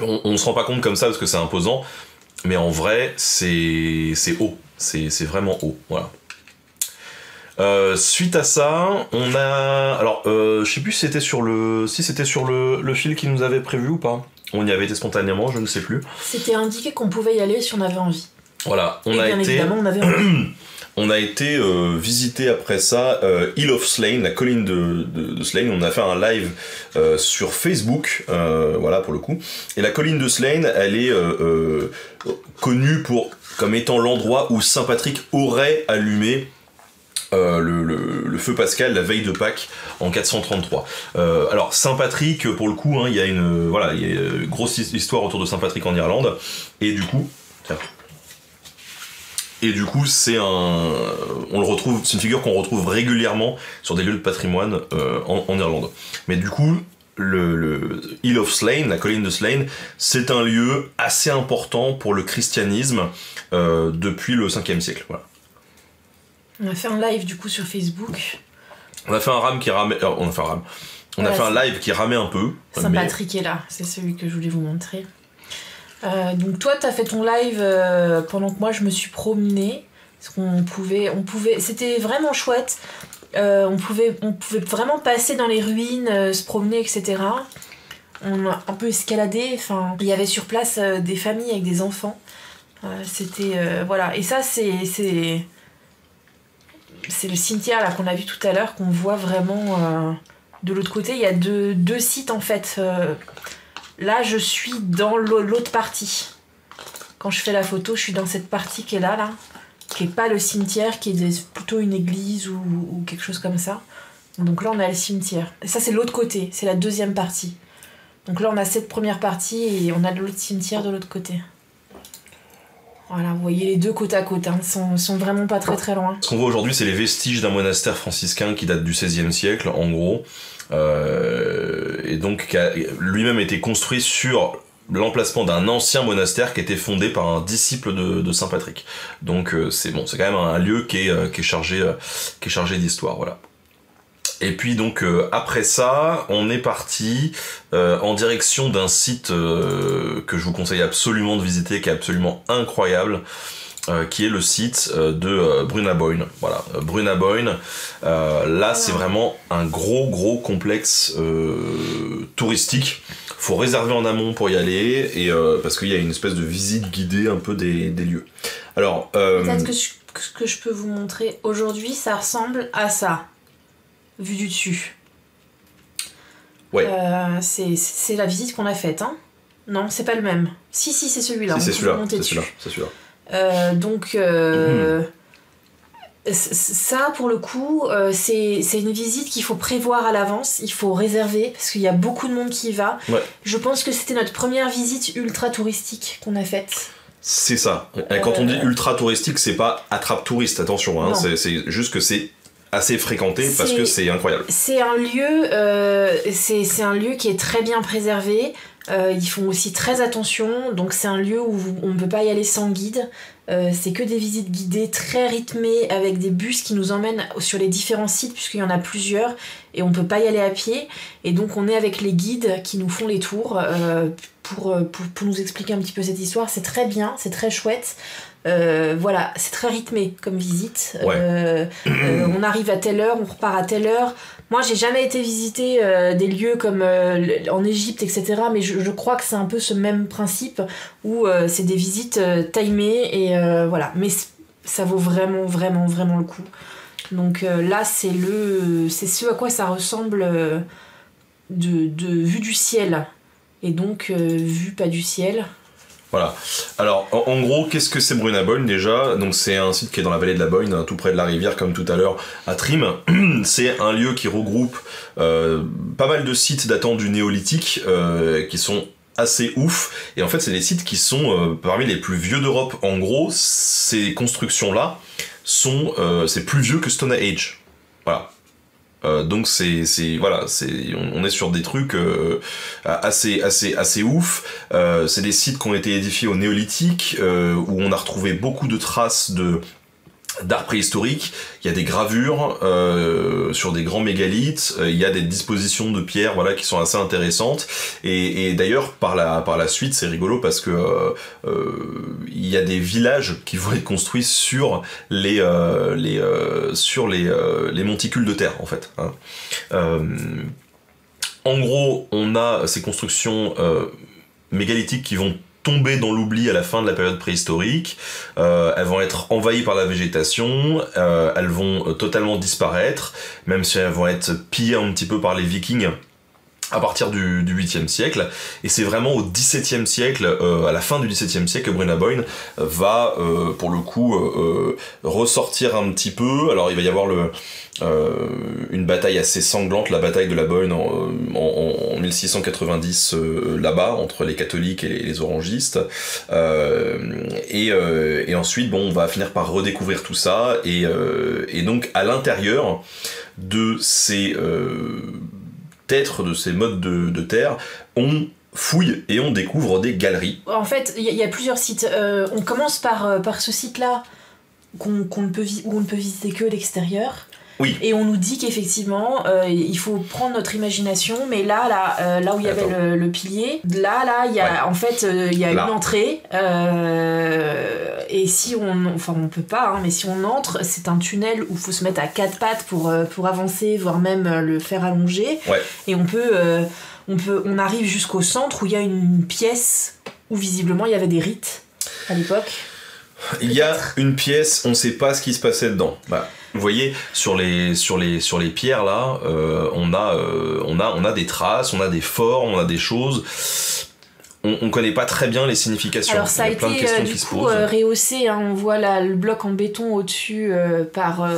Speaker 1: on se rend pas compte comme ça parce que c'est imposant, mais en vrai, c'est haut. C'est vraiment haut, voilà. Suite à ça, on a... Alors, je sais plus si c'était sur le fil qui nous avait prévu ou pas. On y avait été spontanément, je ne sais plus.
Speaker 2: C'était indiqué qu'on pouvait y aller si on avait envie.
Speaker 1: Voilà,
Speaker 2: évidemment, on avait envie.
Speaker 1: On a été visiter après ça Hill of Slane, la colline de Slane. On a fait un live sur Facebook, voilà pour le coup. Et la colline de Slane, elle est connue comme étant l'endroit où Saint Patrick aurait allumé le feu pascal la veille de Pâques en 433. Alors Saint Patrick, pour le coup, hein, il y a une grosse histoire autour de Saint Patrick en Irlande. Et du coup, c'est une figure qu'on retrouve régulièrement sur des lieux de patrimoine en Irlande. Mais du coup, le Hill of Slane, la colline de Slane, c'est un lieu assez important pour le christianisme depuis le 5e siècle. Voilà.
Speaker 2: On a fait un live du coup sur Facebook.
Speaker 1: On a fait un ram qui ramait. On a fait un live qui ramait un peu.
Speaker 2: Saint Patrick est là, c'est celui que je voulais vous montrer. Donc toi t'as fait ton live pendant que moi je me suis promenée parce qu'on pouvait c'était vraiment chouette, on pouvait vraiment passer dans les ruines, se promener, etc. On a un peu escaladé, enfin il y avait sur place des familles avec des enfants, c'était voilà, et ça c'est le cimetière là qu'on a vu tout à l'heure qu'on voit vraiment de l'autre côté. Il y a deux sites en fait. Là, je suis dans l'autre partie. Quand je fais la photo, je suis dans cette partie qui est là, qui est pas le cimetière, qui est plutôt une église ou quelque chose comme ça. Donc là, on a le cimetière. Et ça, c'est l'autre côté, c'est la deuxième partie. Donc là, on a cette première partie et on a l'autre cimetière de l'autre côté. Voilà, vous voyez les deux côte à côte, hein, sont vraiment pas très très loin.
Speaker 1: Ce qu'on voit aujourd'hui, c'est les vestiges d'un monastère franciscain qui date du XVIe siècle, en gros. Et donc qui a lui-même été construit sur l'emplacement d'un ancien monastère qui était fondé par un disciple de Saint Patrick. Donc c'est quand même un lieu qui est chargé d'histoire, voilà. Et puis donc après ça, on est parti en direction d'un site que je vous conseille absolument de visiter, qui est absolument incroyable. Qui est le site de Brunaboyne. Voilà, Brunaboyne, là c'est vraiment un gros complexe touristique. Faut réserver en amont pour y aller, et parce qu'il y a une espèce de visite guidée un peu des lieux. Alors,
Speaker 2: peut-être que ce que je peux vous montrer aujourd'hui, ça ressemble à ça, vu du dessus.
Speaker 1: Ouais.
Speaker 2: C'est la visite qu'on a faite, hein. Non, c'est pas le même. Si, c'est celui-là.
Speaker 1: Si, c'est celui-là.
Speaker 2: Ça, pour le coup, c'est une visite qu'il faut prévoir à l'avance, il faut réserver, parce qu'il y a beaucoup de monde qui y va.
Speaker 1: Ouais.
Speaker 2: Je pense que c'était notre première visite ultra touristique qu'on a faite.
Speaker 1: C'est ça. Quand on dit ultra touristique, c'est pas attrape touriste, attention, hein. C'est juste que c'est assez fréquenté parce que c'est incroyable. C'est un
Speaker 2: lieu qui est très bien préservé. Ils font aussi très attention, donc c'est un lieu où on ne peut pas y aller sans guide. C'est que des visites guidées très rythmées avec des bus qui nous emmènent sur les différents sites puisqu'il y en a plusieurs et on ne peut pas y aller à pied. Et donc on est avec les guides qui nous font les tours pour nous expliquer un petit peu cette histoire. C'est très bien, c'est très chouette. Voilà, c'est très rythmé comme visite.
Speaker 1: Ouais.
Speaker 2: On arrive à telle heure, on repart à telle heure. Moi, j'ai jamais été visiter des lieux comme en Égypte, etc. Mais je crois que c'est un peu ce même principe où c'est des visites timées et voilà. Mais ça vaut vraiment le coup. Donc là, c'est ce à quoi ça ressemble de vue du ciel et donc vue pas du ciel.
Speaker 1: Voilà. Alors, en gros, qu'est-ce que c'est Brunaboyne déjà ? Donc, c'est un site qui est dans la vallée de la Boyne, tout près de la rivière, comme tout à l'heure, à Trim. C'est un lieu qui regroupe pas mal de sites datant du néolithique, qui sont assez ouf. Et en fait, c'est des sites qui sont parmi les plus vieux d'Europe. En gros, ces constructions-là c'est plus vieux que Stone Age. Voilà. Donc on est sur des trucs assez ouf. C'est des sites qui ont été édifiés au néolithique, où on a retrouvé beaucoup de traces de d'art préhistorique, il y a des gravures sur des grands mégalithes, il y a des dispositions de pierres voilà, qui sont assez intéressantes, et d'ailleurs par la suite c'est rigolo parce que il y a des villages qui vont être construits sur les monticules de terre en fait. Hein. En gros, on a ces constructions mégalithiques qui vont tomber dans l'oubli à la fin de la période préhistorique, elles vont être envahies par la végétation, elles vont totalement disparaître, même si elles vont être pillées un petit peu par les Vikings à partir du 8e siècle, et c'est vraiment au 17e siècle, à la fin du 17e siècle, que Brunna Boyne va, pour le coup, ressortir un petit peu. Alors il va y avoir une bataille assez sanglante, la bataille de la Boyne en 1690 là-bas, entre les catholiques et les orangistes, et ensuite, bon, on va finir par redécouvrir tout ça, et donc à l'intérieur de ces... de ces modes de terre, on fouille et on découvre des galeries.
Speaker 2: En fait, il y a plusieurs sites. On commence par ce site-là où on ne peut visiter que l'extérieur.
Speaker 1: Oui.
Speaker 2: Et on nous dit qu'effectivement, il faut prendre notre imagination, mais là où il y avait le pilier, là, il y a en fait, il y a une entrée. Et si on peut pas, hein, mais si on entre, c'est un tunnel où il faut se mettre à quatre pattes pour avancer, voire même le faire allonger.
Speaker 1: Ouais.
Speaker 2: Et on arrive jusqu'au centre où il y a une pièce où visiblement il y avait des rites à l'époque.
Speaker 1: Il y a une pièce, on ne sait pas ce qui se passait dedans. Bah, vous voyez, sur les pierres là, on a des traces, on a des formes, on a des choses. On connaît pas très bien les significations.
Speaker 2: Alors ça a été du coup rehaussé, hein, on voit le bloc en béton au-dessus par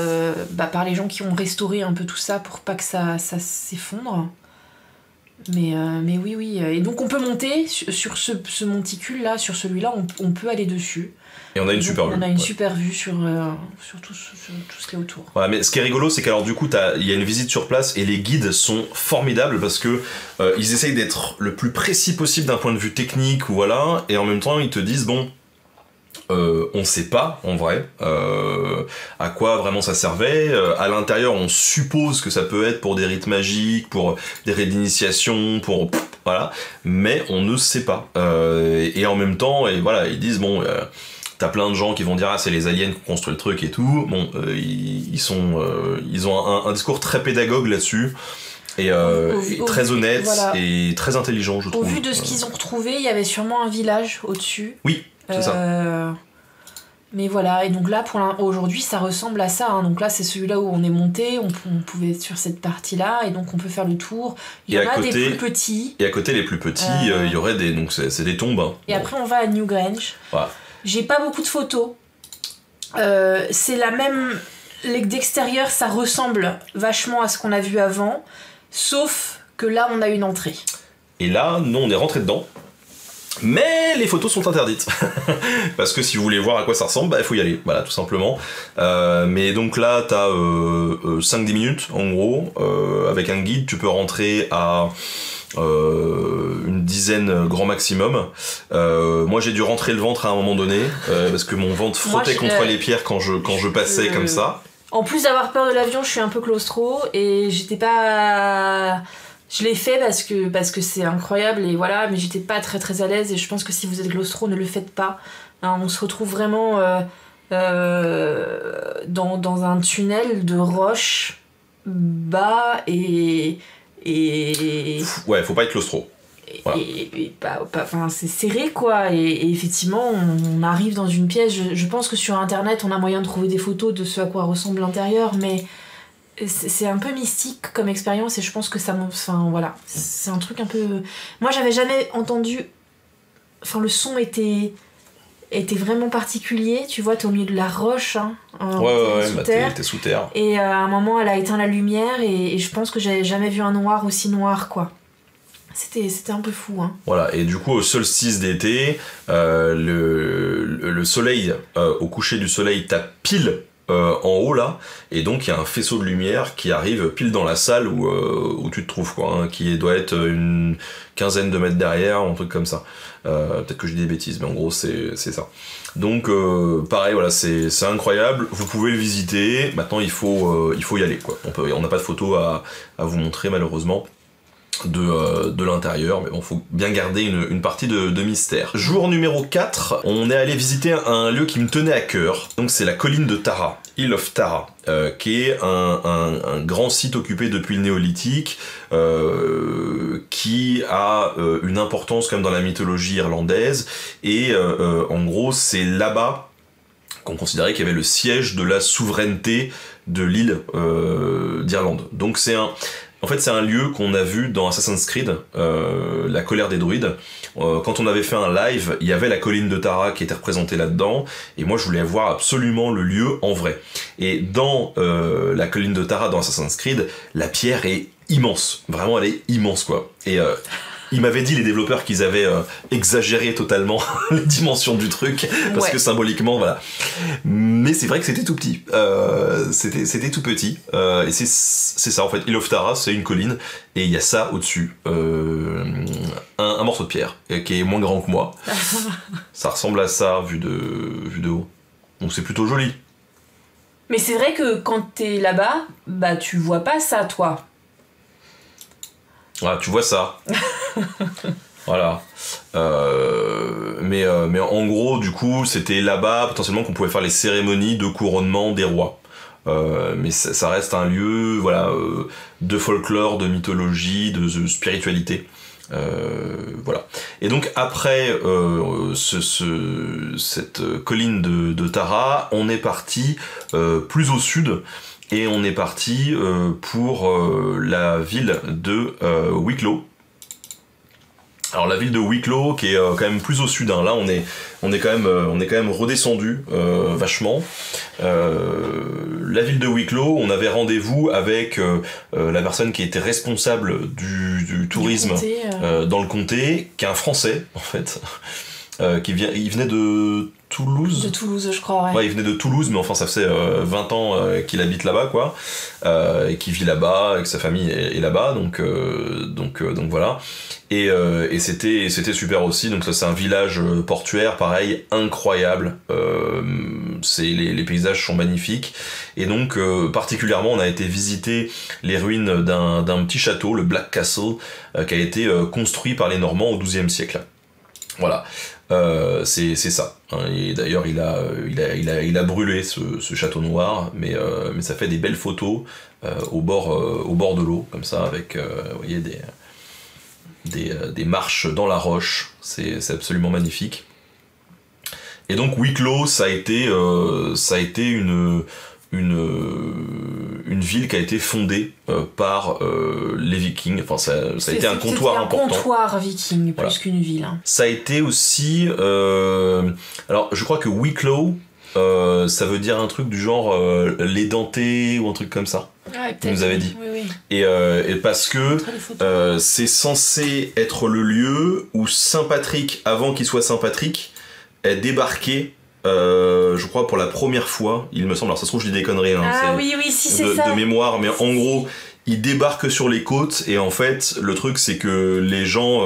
Speaker 2: les gens qui ont restauré un peu tout ça pour pas que ça s'effondre. Mais oui. Et donc on peut monter sur ce monticule là, sur celui-là, on peut aller dessus.
Speaker 1: Et on a une super vue.
Speaker 2: On a une super vue sur tout ce qui est autour.
Speaker 1: Voilà, mais ce qui est rigolo, c'est qu'alors du coup, il y a une visite sur place et les guides sont formidables parce que ils essayent d'être le plus précis possible d'un point de vue technique, ou voilà, et en même temps ils te disent bon. On sait pas en vrai à quoi vraiment ça servait. À l'intérieur, on suppose que ça peut être pour des rites magiques, pour des rites d'initiation, voilà, mais on ne sait pas. Et en même temps, et voilà, ils disent bon. T'as plein de gens qui vont dire c'est les aliens qui ont construit le truc et tout. Bon, ils ont un discours très pédagogue là-dessus et très honnête, voilà. Et très intelligent, je trouve.
Speaker 2: Au vu de ce qu'ils ont retrouvé, il y avait sûrement un village au-dessus.
Speaker 1: Oui, c'est ça.
Speaker 2: Mais voilà, et donc là, aujourd'hui, ça ressemble à ça. Hein. Donc là, c'est celui-là où on est monté, on pouvait être sur cette partie-là, et donc on peut faire le tour. Il y en a des plus petits.
Speaker 1: Et à côté, les plus petits, il y aurait des... Donc c'est des tombes. Hein.
Speaker 2: Et après, on va à Newgrange.
Speaker 1: Voilà.
Speaker 2: J'ai pas beaucoup de photos. C'est la même... D'extérieur, ça ressemble vachement à ce qu'on a vu avant, sauf que là, on a une entrée.
Speaker 1: Et là, nous, on est rentré dedans. Mais les photos sont interdites. Parce que si vous voulez voir à quoi ça ressemble, il faut y aller. Voilà, tout simplement. Mais donc là, t'as 5-10 minutes, en gros. Avec un guide, tu peux rentrer à... une dizaine grand maximum. Moi j'ai dû rentrer le ventre à un moment donné parce que mon ventre frottait contre les pierres quand je passais comme ça.
Speaker 2: En plus d'avoir peur de l'avion, je suis un peu claustro et j'étais pas... Je l'ai fait parce que c'est incroyable et voilà, mais j'étais pas très très à l'aise et je pense que si vous êtes claustro, ne le faites pas. Hein, on se retrouve vraiment dans un tunnel de roches bas et...
Speaker 1: Ouais, faut pas être claustro. Voilà.
Speaker 2: Enfin, c'est serré quoi, et effectivement on arrive dans une pièce. Je pense que sur internet on a moyen de trouver des photos de ce à quoi ressemble l'intérieur, mais c'est un peu mystique comme expérience et je pense que ça... Enfin voilà, c'est un truc un peu... Moi j'avais jamais entendu... Enfin le son était vraiment particulier, tu vois, t'es au milieu de la roche, hein,
Speaker 1: t'es sous terre.
Speaker 2: Et à un moment, elle a éteint la lumière et je pense que j'avais jamais vu un noir aussi noir, quoi. C'était un peu fou, hein.
Speaker 1: Voilà, et du coup, au solstice d'été, le soleil, au coucher du soleil, t'as pile en haut là, et donc il y a un faisceau de lumière qui arrive pile dans la salle où tu te trouves, quoi, hein, qui doit être une quinzaine de mètres derrière, un truc comme ça. Peut-être que je dis des bêtises, mais en gros c'est ça. Donc pareil, voilà, c'est incroyable, vous pouvez le visiter, maintenant il faut y aller, quoi. On n'a pas de photos à vous montrer malheureusement de l'intérieur, mais bon, faut bien garder une partie de mystère. Jour numéro 4, on est allé visiter un lieu qui me tenait à cœur, donc c'est la colline de Tara, Hill of Tara, qui est un grand site occupé depuis le néolithique, qui a une importance quand même dans la mythologie irlandaise, et en gros c'est là-bas qu'on considérait qu'il y avait le siège de la souveraineté de l'île d'Irlande. Donc en fait, c'est un lieu qu'on a vu dans Assassin's Creed, la colère des druides. Quand on avait fait un live, il y avait la colline de Tara qui était représentée là-dedans, et moi je voulais voir absolument le lieu en vrai. Et dans la colline de Tara dans Assassin's Creed, la pierre est immense. Vraiment, elle est immense, quoi. Et ils m'avaient dit, les développeurs, qu'ils avaient exagéré totalement les dimensions du truc, parce que symboliquement, voilà. Mais c'est vrai que c'était tout petit. C'était tout petit. Et c'est ça, en fait. Hill of Tara, c'est une colline, et il y a ça au-dessus. Un morceau de pierre, qui est moins grand que moi. Ça ressemble à ça, vu de haut. Donc c'est plutôt joli.
Speaker 2: Mais c'est vrai que quand t'es là-bas, bah tu vois pas ça, toi.
Speaker 1: Voilà, tu vois ça. Voilà. Mais en gros, du coup, c'était là-bas potentiellement qu'on pouvait faire les cérémonies de couronnement des rois. Mais ça reste un lieu, voilà, de folklore, de mythologie, de spiritualité. Voilà. Et donc après cette colline de Tara, on est parti plus au sud. Et on est parti pour la ville de Wicklow. Alors la ville de Wicklow qui est quand même plus au sud, hein. Là on est quand même redescendu vachement. La ville de Wicklow, on avait rendez-vous avec la personne qui était responsable du tourisme
Speaker 2: comté,
Speaker 1: dans le comté, qui est un Français en fait, il venait de Toulouse.
Speaker 2: De Toulouse, je crois, ouais.
Speaker 1: Ouais, il venait de Toulouse, mais enfin ça faisait 20 ans qu'il habite là-bas, quoi, et qu'il vit là-bas, et que sa famille est là-bas, donc voilà. Et c'était super aussi. Donc ça, c'est un village portuaire, pareil, incroyable. Les paysages sont magnifiques. Et donc particulièrement, on a été visiter les ruines d'un petit château, le Black Castle, qui a été construit par les Normands au XIIe siècle. Voilà. C'est ça. Hein. Et d'ailleurs, il a brûlé ce château noir, mais ça fait des belles photos au bord de l'eau, comme ça, avec vous voyez, des marches dans la roche. C'est absolument magnifique. Et donc Wicklow, ça a été une ville qui a été fondée par les Vikings. Enfin, ça a été un comptoir important.
Speaker 2: Un comptoir viking,
Speaker 1: voilà.
Speaker 2: Plus qu'une ville. Hein.
Speaker 1: Ça a été aussi... alors, je crois que Wicklow, ça veut dire un truc du genre l'édenté ou un truc comme ça.
Speaker 2: Ouais,
Speaker 1: tu nous avais dit.
Speaker 2: Oui.
Speaker 1: Et parce que c'est censé être le lieu où Saint Patrick, avant qu'il soit Saint Patrick, est débarqué... je crois pour la première fois, il me semble, alors ça se trouve je dis des conneries, hein,
Speaker 2: oui, si c'est ça.
Speaker 1: De mémoire, mais en gros, il débarque sur les côtes, et en fait, le truc c'est que les gens,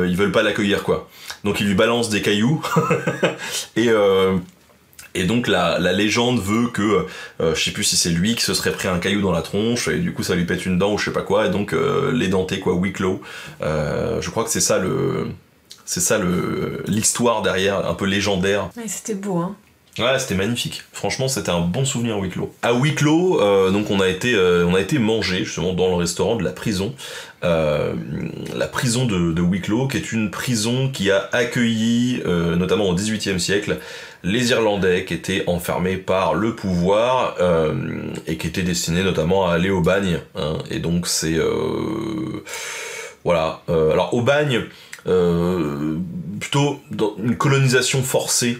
Speaker 1: ils veulent pas l'accueillir, quoi. Donc ils lui balancent des cailloux, et donc la légende veut que, je sais plus si c'est lui qui se serait pris un caillou dans la tronche, et du coup ça lui pète une dent ou je sais pas quoi, et donc l'édenté, quoi, Wicklow. Je crois que c'est ça l'histoire derrière, un peu légendaire.
Speaker 2: Ouais, c'était beau, hein.
Speaker 1: Ouais, c'était magnifique. Franchement, c'était un bon souvenir Wicklow. À Wicklow, donc on a été manger justement dans le restaurant de la prison. La prison de Wicklow, qui est une prison qui a accueilli, notamment au XVIIIe siècle, les Irlandais qui étaient enfermés par le pouvoir et qui étaient destinés notamment à aller au bagne. Hein. Et donc c'est... voilà. Alors au bagne... plutôt dans une colonisation forcée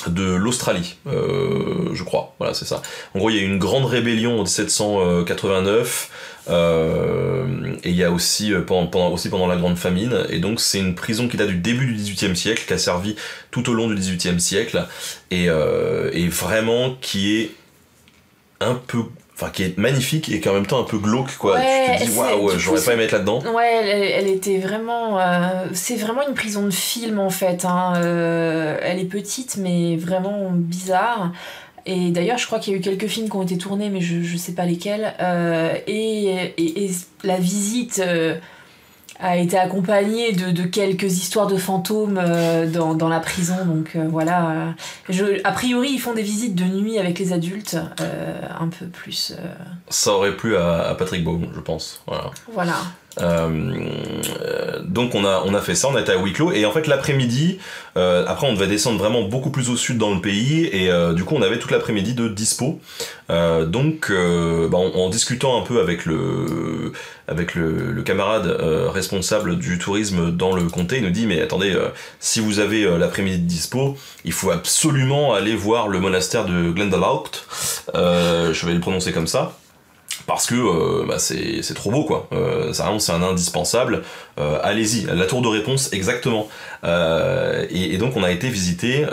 Speaker 1: de l'Australie, je crois. Voilà, c'est ça. En gros, il y a eu une grande rébellion en 1789, et il y a aussi pendant la Grande Famine, et donc c'est une prison qui date du début du XVIIIe siècle, qui a servi tout au long du XVIIIe siècle, et vraiment qui est un peu... Enfin, qui est magnifique et qui est en même temps un peu glauque, quoi.
Speaker 2: Ouais,
Speaker 1: tu te dis, waouh, j'aurais pas aimé être là-dedans.
Speaker 2: Ouais, elle était vraiment... c'est vraiment une prison de film, en fait. Hein. Elle est petite, mais vraiment bizarre. Et d'ailleurs, je crois qu'il y a eu quelques films qui ont été tournés, mais je sais pas lesquels. Et la visite a été accompagnée de quelques histoires de fantômes dans la prison. Donc voilà. A priori, ils font des visites de nuit avec les adultes, un peu plus...
Speaker 1: Ça aurait plu à Patrick Baum, je pense. Voilà. Donc on a fait ça, on a été à huis clos et en fait l'après-midi, après on devait descendre vraiment beaucoup plus au sud dans le pays et du coup on avait toute l'après-midi de dispo. En discutant un peu avec le camarade responsable du tourisme dans le comté, il nous dit mais attendez, si vous avez l'après-midi de dispo, il faut absolument aller voir le monastère de Glendalough, je vais le prononcer comme ça. Parce que c'est trop beau quoi, c'est un indispensable, allez-y, la tour de réponse exactement. Et donc on a été visiter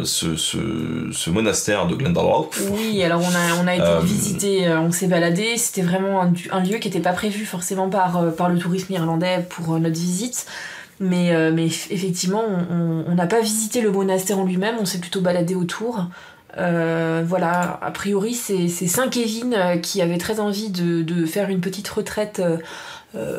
Speaker 1: ce monastère de Glendalough.
Speaker 2: Oui, alors on a été visiter, on s'est baladé, c'était vraiment un lieu qui n'était pas prévu forcément par le tourisme irlandais pour notre visite. Mais effectivement, on n'a pas visité le monastère en lui-même, on s'est plutôt baladé autour. Voilà, a priori c'est Saint-Kévin qui avait très envie de faire une petite retraite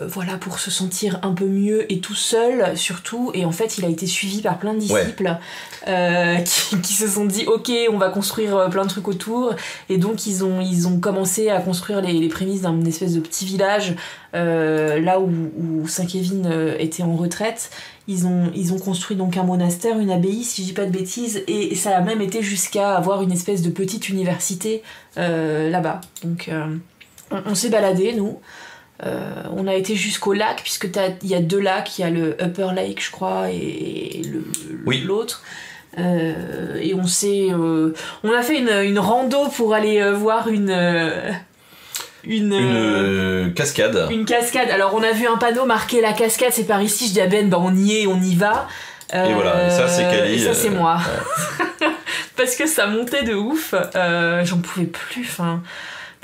Speaker 2: voilà, pour se sentir un peu mieux et tout seul surtout, et en fait il a été suivi par plein de disciples qui se sont dit ok, on va construire plein de trucs autour, et donc ils ont commencé à construire les prémices d'un espèce de petit village là où Saint-Kévin était en retraite. Ils ont construit donc un monastère, une abbaye, si je dis pas de bêtises, et ça a même été jusqu'à avoir une espèce de petite université là-bas. Donc on s'est baladé, nous. On a été jusqu'au lac, puisque il y a 2 lacs, il y a le Upper Lake, je crois, et l'autre. Et on a fait une rando pour aller voir une
Speaker 1: cascade.
Speaker 2: Une cascade. Alors on a vu un panneau marqué la cascade, c'est par ici. Je dis à Ben, on y est, on y va.
Speaker 1: Et voilà, et ça c'est Cali.
Speaker 2: Et ça c'est moi. Ouais. Parce que ça montait de ouf. J'en pouvais plus. Enfin,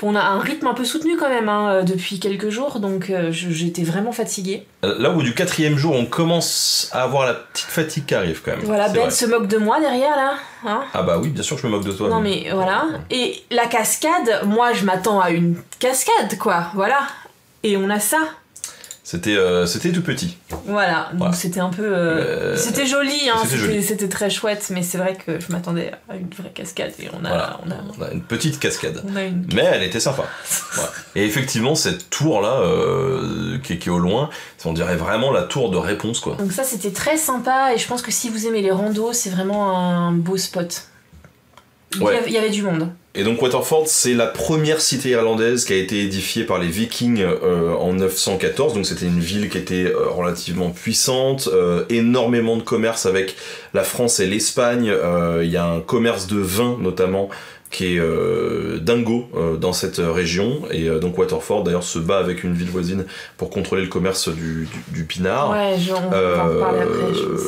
Speaker 2: on a un rythme un peu soutenu quand même depuis quelques jours, donc j'étais vraiment fatiguée.
Speaker 1: Là où du 4e jour on commence à avoir la petite fatigue qui arrive quand même.
Speaker 2: Voilà, Ben se moque de moi derrière là. Hein,
Speaker 1: ah bah oui, bien sûr que je me moque de toi.
Speaker 2: Non mais voilà. Et la cascade, moi je m'attends à une cascade quoi, voilà. Et on a ça.
Speaker 1: C'était tout petit.
Speaker 2: Voilà, donc c'était un peu... c'était joli, hein, c'était très chouette, mais c'est vrai que je m'attendais à une vraie cascade, et on a
Speaker 1: une petite cascade.
Speaker 2: Mais
Speaker 1: elle était sympa. Ouais. Et effectivement, cette tour-là, qui est au loin, on dirait vraiment la tour de réponse, quoi.
Speaker 2: Donc ça, c'était très sympa, et je pense que si vous aimez les randos, c'est vraiment un beau spot. Il y avait du monde.
Speaker 1: Et donc Waterford, c'est la première cité irlandaise qui a été édifiée par les Vikings en 914, donc c'était une ville qui était relativement puissante, énormément de commerce avec la France et l'Espagne, il y a un commerce de vin notamment qui est dingo dans cette région, et donc Waterford d'ailleurs se bat avec une ville voisine pour contrôler le commerce du pinard.
Speaker 2: Ouais, on va en parler après, je pense.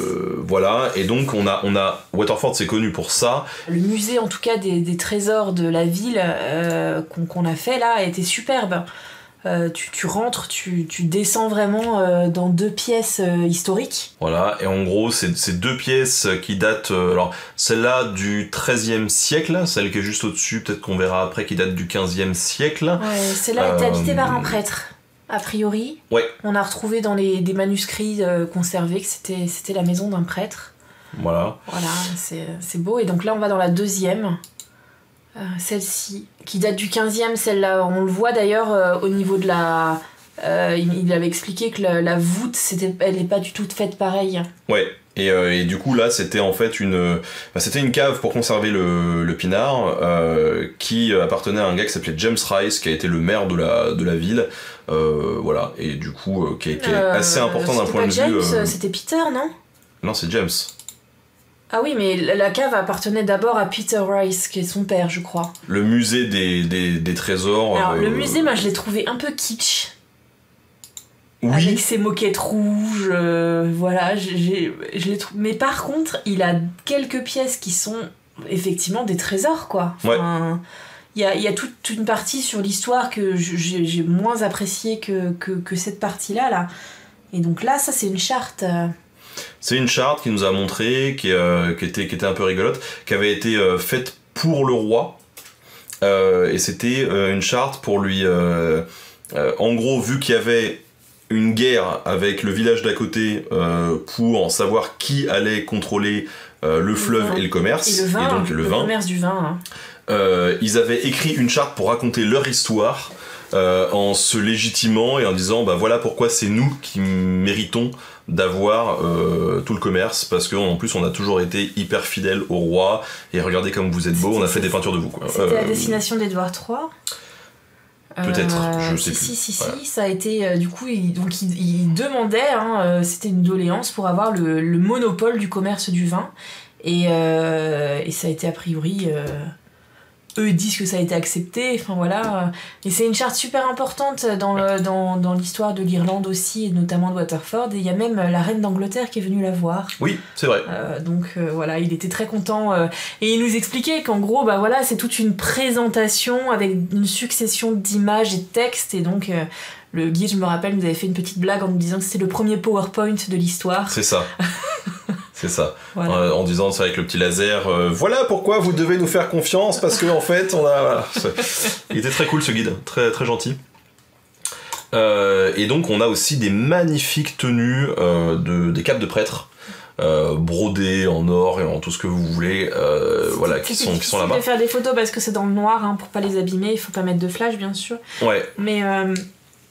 Speaker 1: Voilà, et donc on a Waterford, c'est connu pour ça.
Speaker 2: Le musée en tout cas des trésors de la ville qu'on a fait là a été superbe. Tu rentres, tu descends vraiment dans 2 pièces historiques.
Speaker 1: Voilà, et en gros, c'est 2 pièces qui datent... alors, celle-là du XIIIe siècle, celle qui est juste au-dessus, peut-être qu'on verra après, qui date du XVe siècle.
Speaker 2: Ouais, celle-là était habitée par un prêtre, a priori.
Speaker 1: Ouais.
Speaker 2: On a retrouvé dans des manuscrits conservés que c'était la maison d'un prêtre.
Speaker 1: Voilà.
Speaker 2: Voilà, c'est beau. Et donc là, on va dans la 2e. Celle-ci, qui date du 15e, celle-là, on le voit d'ailleurs au niveau de la... il avait expliqué que la voûte, elle n'est pas du tout faite pareil.
Speaker 1: Ouais, et du coup là, c'était en fait une cave pour conserver le pinard, qui appartenait à un gars qui s'appelait James Rice, qui a été le maire de la ville, voilà, et du coup, qui est assez important d'un point de vue...
Speaker 2: C'était Peter, non ?
Speaker 1: Non, c'est James.
Speaker 2: Ah oui, mais la cave appartenait d'abord à Peter Rice, qui est son père, je crois.
Speaker 1: Le musée des trésors...
Speaker 2: Alors, le musée, moi, je l'ai trouvé un peu kitsch.
Speaker 1: Oui.
Speaker 2: Avec ses moquettes rouges, voilà, je l'ai trouvé... Mais par contre, il a quelques pièces qui sont effectivement des trésors, quoi. Enfin,
Speaker 1: ouais.
Speaker 2: il y a toute une partie sur l'histoire que j'ai moins appréciée que cette partie-là, là. Et donc là, ça, c'est une charte.
Speaker 1: C'est une charte qui nous a montré, qui était un peu rigolote, qui avait été faite pour le roi. Et c'était une charte pour lui... en gros, vu qu'il y avait une guerre avec le village d'à côté pour savoir qui allait contrôler le fleuve et le commerce,
Speaker 2: et le vin,
Speaker 1: donc le vin,
Speaker 2: commerce du vin.
Speaker 1: ils avaient écrit une charte pour raconter leur histoire en se légitimant et en disant bah voilà pourquoi c'est nous qui méritons d'avoir tout le commerce, parce qu'en plus on a toujours été hyper fidèles au roi et regardez comme vous êtes beau, on a fait des peintures de vous quoi.
Speaker 2: C'était la destination d'Édouard III.
Speaker 1: Peut-être, je sais plus.
Speaker 2: Si,
Speaker 1: voilà.
Speaker 2: ça a été du coup il demandait, c'était une doléance pour avoir le monopole du commerce du vin et ça a été a priori eux disent que ça a été accepté, enfin voilà. Et c'est une charte super importante dans l'histoire de l'Irlande aussi, et notamment de Waterford. Et il y a même la reine d'Angleterre qui est venue la voir.
Speaker 1: Oui, c'est vrai.
Speaker 2: Donc voilà, il était très content. Et il nous expliquait qu'en gros, bah voilà, c'est toute une présentation avec une succession d'images et de textes. Et donc le guide, je me rappelle, nous avait fait une petite blague en nous disant que c'était le premier PowerPoint de l'histoire.
Speaker 1: C'est ça. C'est ça.
Speaker 2: Voilà.
Speaker 1: En disant, c'est avec le petit laser, voilà pourquoi vous devez nous faire confiance, parce que en fait, on a... Voilà. Il était très cool ce guide, très, très gentil. Et donc, on a aussi des magnifiques tenues, des capes de prêtres, brodées en or et en tout ce que vous voulez, voilà, qui sont là-bas.
Speaker 2: Je vais faire des photos parce que c'est dans le noir, pour pas les abîmer, il faut pas mettre de flash, bien sûr.
Speaker 1: Ouais.
Speaker 2: Mais...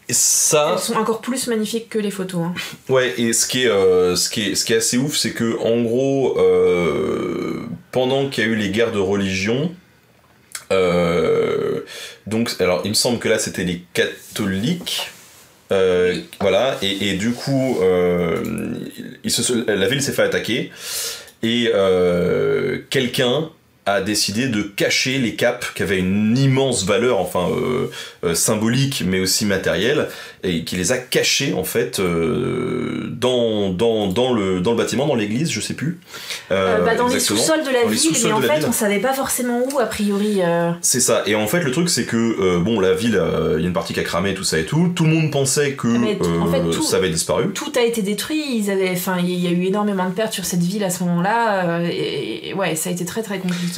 Speaker 1: Et ça...
Speaker 2: Elles sont encore plus magnifiques que les photos.
Speaker 1: Ouais, et ce qui est assez ouf, c'est que en gros, pendant qu'il y a eu les guerres de religion, donc, alors il me semble que là c'était les catholiques, voilà, et du coup, la ville s'est fait attaquer, et quelqu'un a décidé de cacher les capes qui avaient une immense valeur, enfin symbolique mais aussi matérielle, et qui les a cachées en fait dans le bâtiment, dans l'église, je sais plus.
Speaker 2: Dans les sous-sols de la ville, mais en fait on savait pas forcément où a priori.
Speaker 1: C'est ça, et en fait le truc c'est que bon, la ville, il y a une partie qui a cramé, tout ça et tout le monde pensait que en fait, ça avait disparu.
Speaker 2: Tout a été détruit, il y a eu énormément de pertes sur cette ville à ce moment-là, et ouais, ça a été très très compliqué.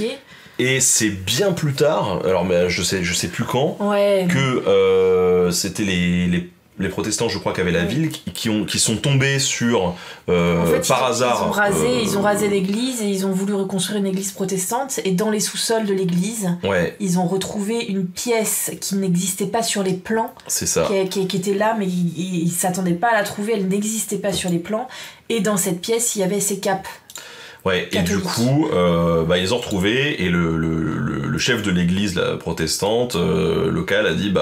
Speaker 1: Et c'est bien plus tard, alors mais je sais plus quand,
Speaker 2: ouais,
Speaker 1: que c'était les protestants, je crois, qui avaient la ville, qui sont tombés sur, en fait, par hasard...
Speaker 2: Ils ont rasé l'église et ils ont voulu reconstruire une église protestante, et dans les sous-sols de l'église,
Speaker 1: ouais,
Speaker 2: ils ont retrouvé une pièce qui n'existait pas sur les plans.
Speaker 1: C'est ça.
Speaker 2: Qui était là, mais ils s'attendaient pas à la trouver, elle n'existait pas sur les plans, et dans cette pièce, il y avait ces capes.
Speaker 1: Ouais, et du coup, ils ont retrouvé, et le chef de l'église la protestante locale a dit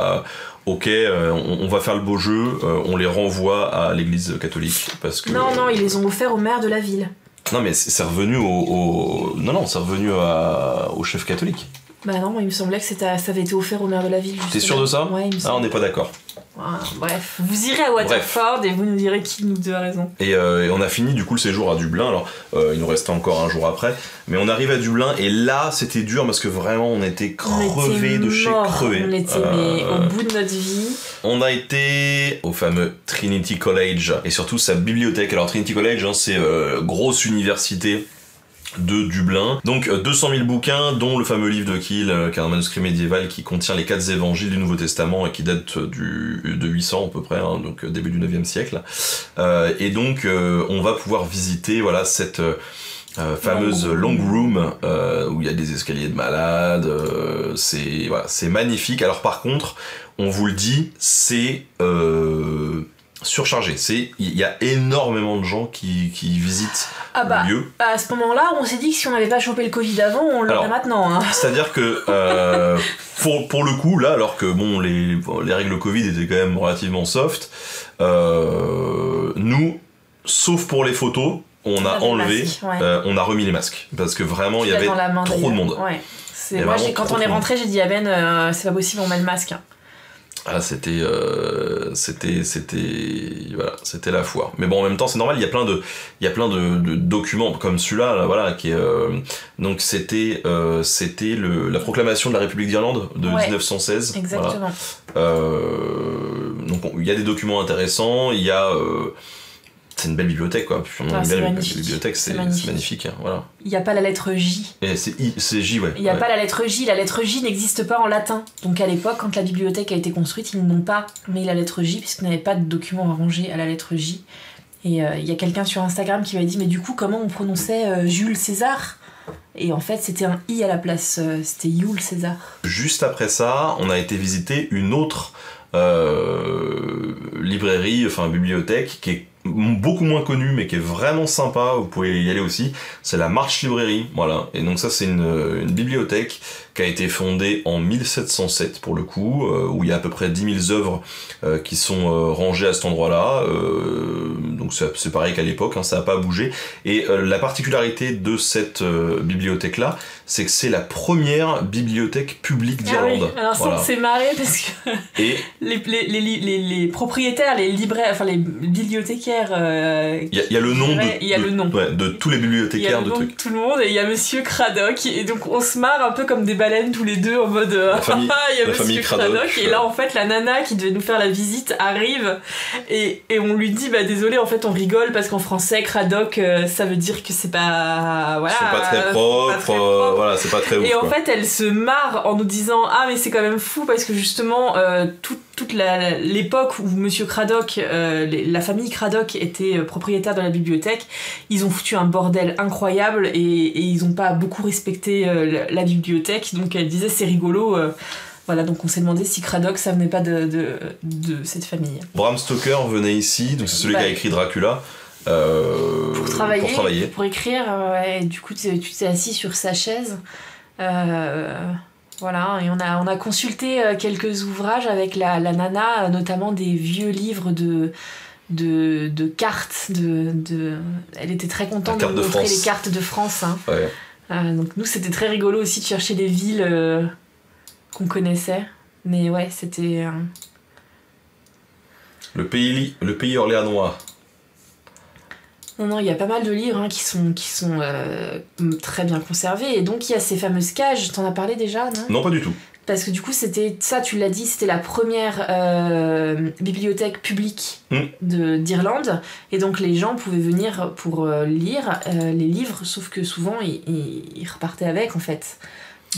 Speaker 1: ok, on va faire le beau jeu, on les renvoie à l'église catholique, parce que...
Speaker 2: Non, ils les ont offerts au maire de la ville.
Speaker 1: Non, mais c'est revenu c'est revenu au chef catholique.
Speaker 2: Bah non, il me semblait que ça avait été offert au maire de la ville. Justement.
Speaker 1: T'es sûr de ça?
Speaker 2: Ouais, il me semble.
Speaker 1: Ah, on n'est pas d'accord.
Speaker 2: Bref, vous irez à Waterford et vous nous direz qui nous deux a raison.
Speaker 1: Et on a fini du coup le séjour à Dublin, alors il nous restait encore un jour après, mais on arrive à Dublin et là c'était dur parce que vraiment on était crevés de chez crevés.
Speaker 2: On était mais au bout de notre vie.
Speaker 1: On a été au fameux Trinity College et surtout sa bibliothèque. Alors Trinity College, c'est grosse université de Dublin. Donc 200 000 bouquins, dont le fameux livre de Keele, qui est un manuscrit médiéval qui contient les 4 évangiles du Nouveau Testament et qui date de 800 à peu près, donc début du 9e siècle. Et donc on va pouvoir visiter cette fameuse long room où il y a des escaliers de malade. C'est magnifique. Alors par contre, on vous le dit, c'est surchargé. Il y a énormément de gens qui visitent le lieu.
Speaker 2: À ce moment-là, on s'est dit que si on n'avait pas chopé le Covid avant, on l'aurait maintenant.
Speaker 1: C'est-à-dire que pour le coup, là, alors que bon, les règles Covid étaient quand même relativement soft, nous, sauf pour les photos, on a enlevé, masques, on a remis les masques parce que vraiment il y avait trop de monde.
Speaker 2: Ouais. Quand on est rentré, j'ai dit à Ben, c'est pas possible, on met le masque.
Speaker 1: Ah, voilà, c'était la foire. Mais bon, en même temps, c'est normal. Il y a plein de documents comme celui-là, là, voilà, qui est donc c'était la proclamation de la République d'Irlande de 1916.
Speaker 2: Exactement.
Speaker 1: Voilà. Donc il y a des documents intéressants. Il y a c'est une belle bibliothèque, quoi. Bibliothèque, c'est magnifique, hein, voilà.
Speaker 2: Il n'y a pas la lettre J.
Speaker 1: Et c'est J, ouais.
Speaker 2: Il n'y a pas la lettre J. La lettre J n'existe pas en latin. Donc à l'époque, quand la bibliothèque a été construite, ils n'ont pas mis la lettre J, puisqu'il n'y avait pas de document rangé à la lettre J. Et il y a quelqu'un sur Instagram qui m'a dit, mais du coup, comment on prononçait Jules César ? Et en fait, c'était un I à la place. C'était Jules César.
Speaker 1: Juste après ça, on a été visiter une autre librairie, enfin bibliothèque, qui est beaucoup moins connue mais qui est vraiment sympa, vous pouvez y aller aussi, c'est la March Librairie, voilà. Et donc ça c'est une bibliothèque qui a été fondée en 1707 pour le coup, où il y a à peu près 10 000 œuvres qui sont rangées à cet endroit-là, donc c'est pareil qu'à l'époque, hein, ça n'a pas bougé. Et la particularité de cette bibliothèque-là, c'est que c'est la première bibliothèque publique d'Irlande.
Speaker 2: Oui. Alors
Speaker 1: voilà.
Speaker 2: Ça c'est marré parce que
Speaker 1: et
Speaker 2: les propriétaires, les libraires, enfin les bibliothécaires...
Speaker 1: Il y a le nom de tous les bibliothécaires de trucs.
Speaker 2: De tout le monde, et il y a Monsieur Cradock, et donc on se marre un peu comme des baleines tous les deux en mode il y a Monsieur Cradock, et là en fait la nana qui devait nous faire la visite arrive et on lui dit désolé, en fait on rigole parce qu'en français Cradock ça veut dire que c'est pas
Speaker 1: c'est pas très propre, voilà, c'est pas très ouf,
Speaker 2: et en
Speaker 1: quoi.
Speaker 2: fait elle se marre en nous disant mais c'est quand même fou parce que justement toute l'époque où Monsieur Cradock, la famille Cradock était propriétaire de la bibliothèque, ils ont foutu un bordel incroyable et ils ont pas beaucoup respecté la bibliothèque, donc elle disait c'est rigolo, voilà, donc on s'est demandé si Cradock ça venait pas de cette famille.
Speaker 1: Bram Stoker venait ici, donc c'est celui qui a écrit Dracula.
Speaker 2: Pour travailler, pour écrire, et du coup tu t'es assis sur sa chaise, voilà, et on a consulté quelques ouvrages avec la nana, notamment des vieux livres de cartes, elle était très contente de montrer les cartes de France, hein.
Speaker 1: Ouais.
Speaker 2: Donc nous c'était très rigolo aussi de chercher des villes qu'on connaissait, mais ouais, c'était
Speaker 1: le pays orléanois.
Speaker 2: Non, il y a pas mal de livres qui sont très bien conservés, et donc il y a ces fameuses cages, t'en as parlé déjà, non ?
Speaker 1: Non, pas du tout.
Speaker 2: Parce que du coup, c'était ça, tu l'as dit, c'était la première bibliothèque publique d'Irlande, et donc les gens pouvaient venir pour lire les livres, sauf que souvent ils repartaient avec en fait.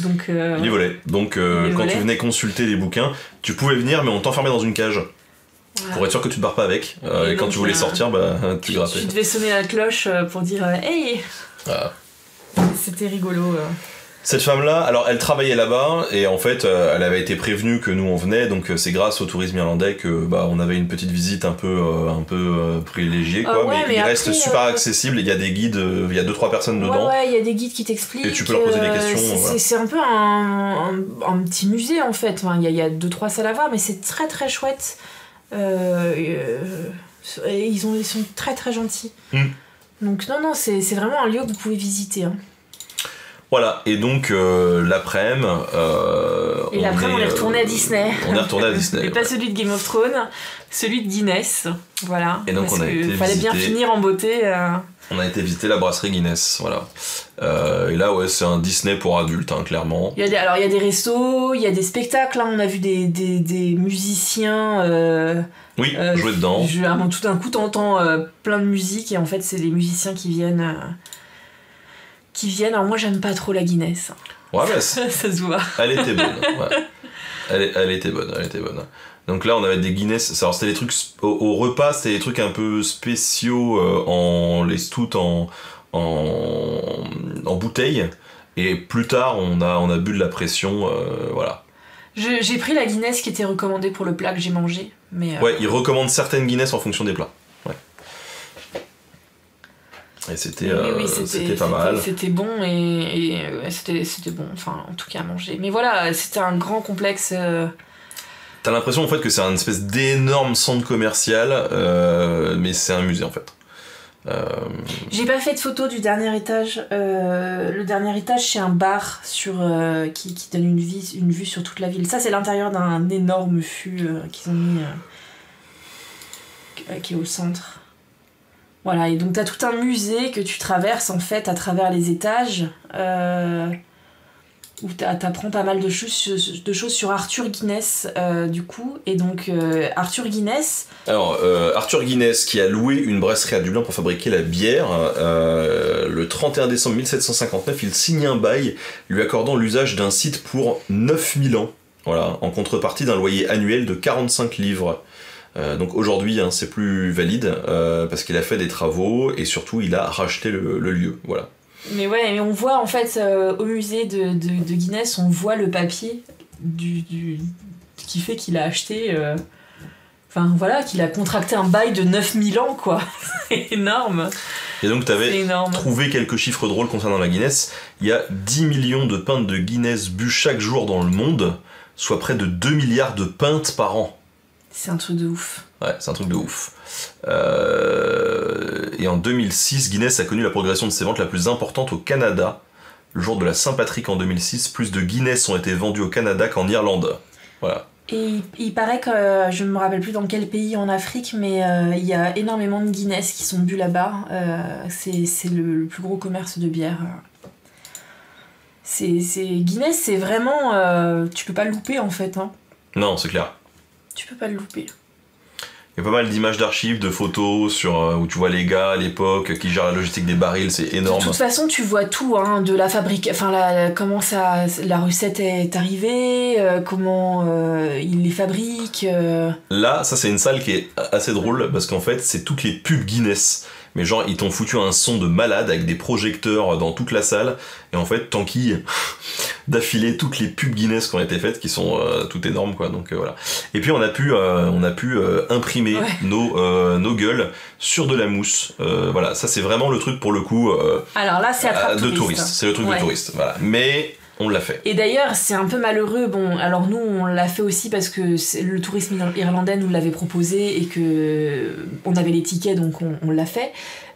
Speaker 2: Donc,
Speaker 1: ils volaient. Donc quand tu venais consulter les bouquins, tu pouvais venir, mais on t'enfermait dans une cage. Voilà. Pour être sûr que tu te barres pas avec. Et quand tu voulais sortir, tu grattais.
Speaker 2: Tu devais sonner la cloche pour dire hey.
Speaker 1: Voilà.
Speaker 2: C'était rigolo.
Speaker 1: Cette femme-là, alors elle travaillait là-bas et en fait elle avait été prévenue que nous on venait, donc c'est grâce au tourisme irlandais que on avait une petite visite un peu privilégiée, quoi.
Speaker 2: Ouais,
Speaker 1: mais il
Speaker 2: après,
Speaker 1: reste super accessible. Il y a des guides, il y a 2-3 personnes dedans.
Speaker 2: Ouais, il y a des guides qui t'expliquent.
Speaker 1: Et tu peux leur poser des questions.
Speaker 2: C'est un peu un petit musée en fait. Enfin, il y a 2-3 salles à voir, mais c'est très très chouette. Ils sont très très gentils. Donc non, c'est vraiment un lieu que vous pouvez visiter. Hein.
Speaker 1: Voilà, et donc l'après-midi...
Speaker 2: et l'après-midi, on est retourné à Disney.
Speaker 1: On est retourné à Disney.
Speaker 2: Et pas celui de Game of Thrones, celui de Guinness. Voilà.
Speaker 1: Et donc
Speaker 2: il fallait bien finir en beauté.
Speaker 1: On a été visiter la brasserie Guinness, voilà. Et là, ouais, c'est un Disney pour adultes, hein, clairement.
Speaker 2: Il y a des restos, il y a des spectacles. Hein. On a vu des musiciens...
Speaker 1: jouer dedans.
Speaker 2: Tout d'un coup, t'entends plein de musique, et en fait, c'est des musiciens qui viennent... Alors moi, j'aime pas trop la Guinness.
Speaker 1: Ouais, mais
Speaker 2: ça se voit.
Speaker 1: Elle était bonne, ouais. Elle était bonne. Donc là, on avait des Guinness. Alors, c'était des trucs... Au repas, c'était des trucs un peu spéciaux, les stouts en bouteille. Et plus tard, on a bu de la pression, voilà.
Speaker 2: J'ai pris la Guinness qui était recommandée pour le plat que j'ai mangé. Mais
Speaker 1: ouais, ils recommandent certaines Guinness en fonction des plats. Ouais. Et c'était pas mal.
Speaker 2: C'était bon et c'était bon, enfin en tout cas à manger. Mais voilà, c'était un grand complexe.
Speaker 1: T'as l'impression en fait que c'est un espèce d'énorme centre commercial, mais c'est un musée en fait.
Speaker 2: J'ai pas fait de photo du dernier étage. Le dernier étage, c'est un bar qui donne une vue sur toute la ville. Ça, c'est l'intérieur d'un énorme fût qu'ils ont mis qui est au centre. Voilà, et donc t'as tout un musée que tu traverses en fait à travers les étages où t'apprends pas mal de choses sur Arthur Guinness du coup. Et donc Arthur Guinness...
Speaker 1: Alors Arthur Guinness qui a loué une brasserie à Dublin pour fabriquer la bière, le 31 décembre 1759 il signe un bail lui accordant l'usage d'un site pour 9000 ans, voilà, en contrepartie d'un loyer annuel de 45 livres. Donc aujourd'hui c'est plus valide parce qu'il a fait des travaux et surtout il a racheté le lieu, voilà.
Speaker 2: Mais ouais, mais on voit en fait au musée de Guinness, on voit le papier qui fait qu'il a acheté, enfin voilà, qu'il a contracté un bail de 9000 ans quoi. C'est énorme.
Speaker 1: Et donc t'avais trouvé quelques chiffres drôles concernant la Guinness. Il y a 10 millions de pintes de Guinness bues chaque jour dans le monde, soit près de 2 milliards de pintes par an.
Speaker 2: C'est un truc de ouf.
Speaker 1: Ouais, c'est un truc de ouf. Et en 2006, Guinness a connu la progression de ses ventes la plus importante au Canada. Le jour de la Saint-Patrick en 2006, plus de Guinness ont été vendus au Canada qu'en Irlande. Voilà.
Speaker 2: Et il paraît que, je ne me rappelle plus dans quel pays en Afrique, mais il y a énormément de Guinness qui sont bu là-bas. C'est le plus gros commerce de bière. Guinness, c'est vraiment... tu peux pas le louper en fait. Hein.
Speaker 1: Non, c'est clair.
Speaker 2: Tu peux pas le louper.
Speaker 1: Il y a pas mal d'images d'archives, de photos où tu vois les gars à l'époque qui gèrent la logistique des barils, c'est énorme.
Speaker 2: De toute façon, tu vois tout, hein, de la fabrique, enfin comment la recette est arrivée, comment ils les fabriquent.
Speaker 1: Là, ça c'est une salle qui est assez drôle parce qu'en fait, c'est toutes les pubs Guinness. Mais genre, ils t'ont foutu un son de malade avec des projecteurs dans toute la salle. Et en fait, t'enquilles d'affilée toutes les pubs Guinness qui ont été faites, qui sont toutes énormes, quoi. Donc voilà. Et puis on a pu imprimer nos gueules sur de la mousse. Voilà, ça c'est vraiment le truc pour le coup.
Speaker 2: Alors là, c'est
Speaker 1: de touriste. C'est le truc de touriste. Voilà. Mais on l'a fait.
Speaker 2: Et d'ailleurs, c'est un peu malheureux. Bon, alors nous, on l'a fait aussi parce que le tourisme irlandais nous l'avait proposé et que on avait les tickets, donc on l'a fait.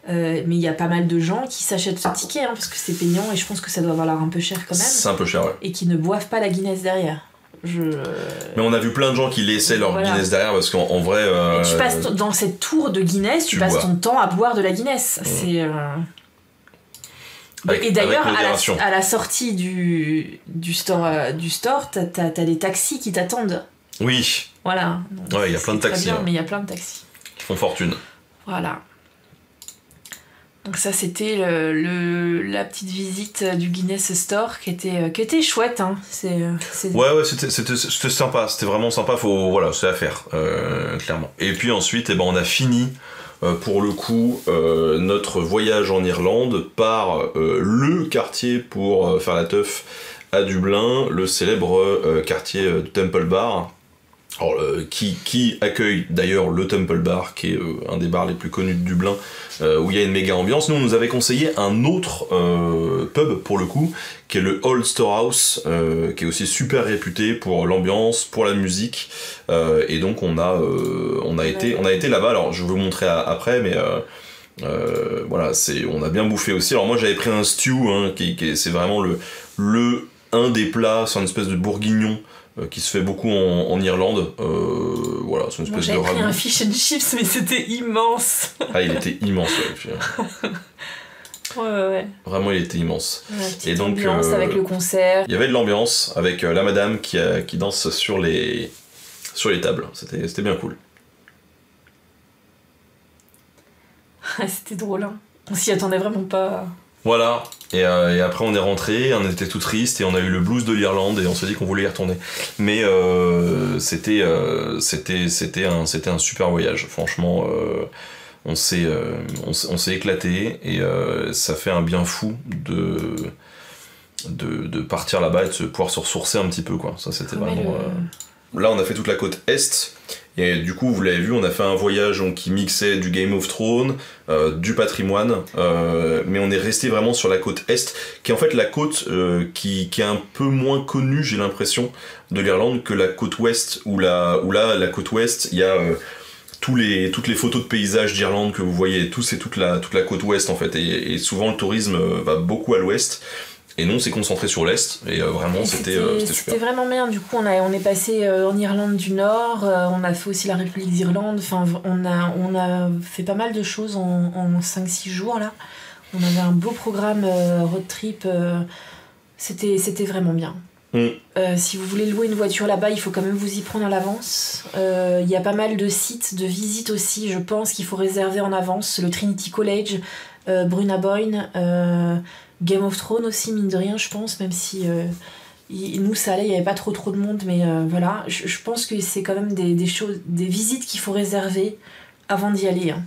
Speaker 2: Mais il y a pas mal de gens qui s'achètent ce ticket parce que c'est payant et je pense que ça doit valoir un peu cher quand même.
Speaker 1: C'est un peu cher, ouais.
Speaker 2: Et qui ne boivent pas la Guinness derrière.
Speaker 1: Mais on a vu plein de gens qui laissaient leur Guinness derrière parce qu'en vrai...
Speaker 2: tu passes dans cette tour de Guinness, tu passes ton temps à boire de la Guinness. C'est... Et d'ailleurs, à la sortie du store, t'as des taxis qui t'attendent.
Speaker 1: Oui.
Speaker 2: Voilà.
Speaker 1: Ouais, il y a plein de taxis.
Speaker 2: Bien, mais il y a plein de taxis.
Speaker 1: Qui font fortune.
Speaker 2: Voilà. Donc ça, c'était la petite visite du Guinness Store qui était chouette. Hein.
Speaker 1: Ouais, c'était sympa. C'était vraiment sympa. Voilà, c'est à faire, clairement. Et puis ensuite, on a fini... pour le coup, notre voyage en Irlande par le quartier pour faire la teuf à Dublin, le célèbre quartier de Temple Bar, alors, qui accueille d'ailleurs le Temple Bar, qui est un des bars les plus connus de Dublin, où il y a une méga ambiance. Nous, on nous avait conseillé un autre pub, pour le coup, qui est le Old Storehouse, qui est aussi super réputé pour l'ambiance, pour la musique, et donc on a été là-bas. Alors, je vais vous montrer après, mais... voilà, on a bien bouffé aussi. Alors moi j'avais pris un stew, hein, c'est vraiment un des plats, c'est une espèce de bourguignon qui se fait beaucoup en Irlande. Voilà, c'est une espèce de ragoût.
Speaker 2: J'avais pris un fish and chips, mais c'était immense.
Speaker 1: Ah, il était immense, ouais.
Speaker 2: Ouais.
Speaker 1: Vraiment, il était immense.
Speaker 2: Et donc ambiance avec le concert.
Speaker 1: Il y avait de l'ambiance avec la madame qui danse sur les tables. C'était bien cool.
Speaker 2: C'était drôle, hein. On s'y attendait vraiment pas.
Speaker 1: Voilà, et après on est rentré, on était tout triste et on a eu le blues de l'Irlande et on s'est dit qu'on voulait y retourner. Mais c'était un super voyage, franchement, on s'est éclaté et ça fait un bien fou de partir là-bas et de pouvoir se ressourcer un petit peu, quoi. Ça c'était vraiment... Là on a fait toute la côte Est. Et du coup, vous l'avez vu, on a fait un voyage qui mixait du Game of Thrones, du patrimoine, mais on est resté vraiment sur la côte Est, qui est en fait la côte qui est un peu moins connue, j'ai l'impression, de l'Irlande que la côte Ouest, où là, la côte Ouest, il y a toutes les photos de paysages d'Irlande que vous voyez, c'est toute la côte ouest en fait, et souvent le tourisme va beaucoup à l'ouest, et nous on s'est concentré sur l'est, et vraiment c'était super.
Speaker 2: C'était vraiment bien, du coup on est passé en Irlande du Nord, on a fait aussi la République d'Irlande, enfin on a fait pas mal de choses en 5-6 jours là, on avait un beau programme road trip, c'était vraiment bien. Si vous voulez louer une voiture là-bas, il faut quand même vous y prendre à l'avance. Il y a pas mal de sites de visite aussi, je pense qu'il faut réserver en avance. Le Trinity College, Brunaboyne, Game of Thrones aussi, mine de rien, je pense, même si nous ça allait, il n'y avait pas trop de monde, mais voilà, je pense que c'est quand même des choses, des visites qu'il faut réserver avant d'y aller. Hein.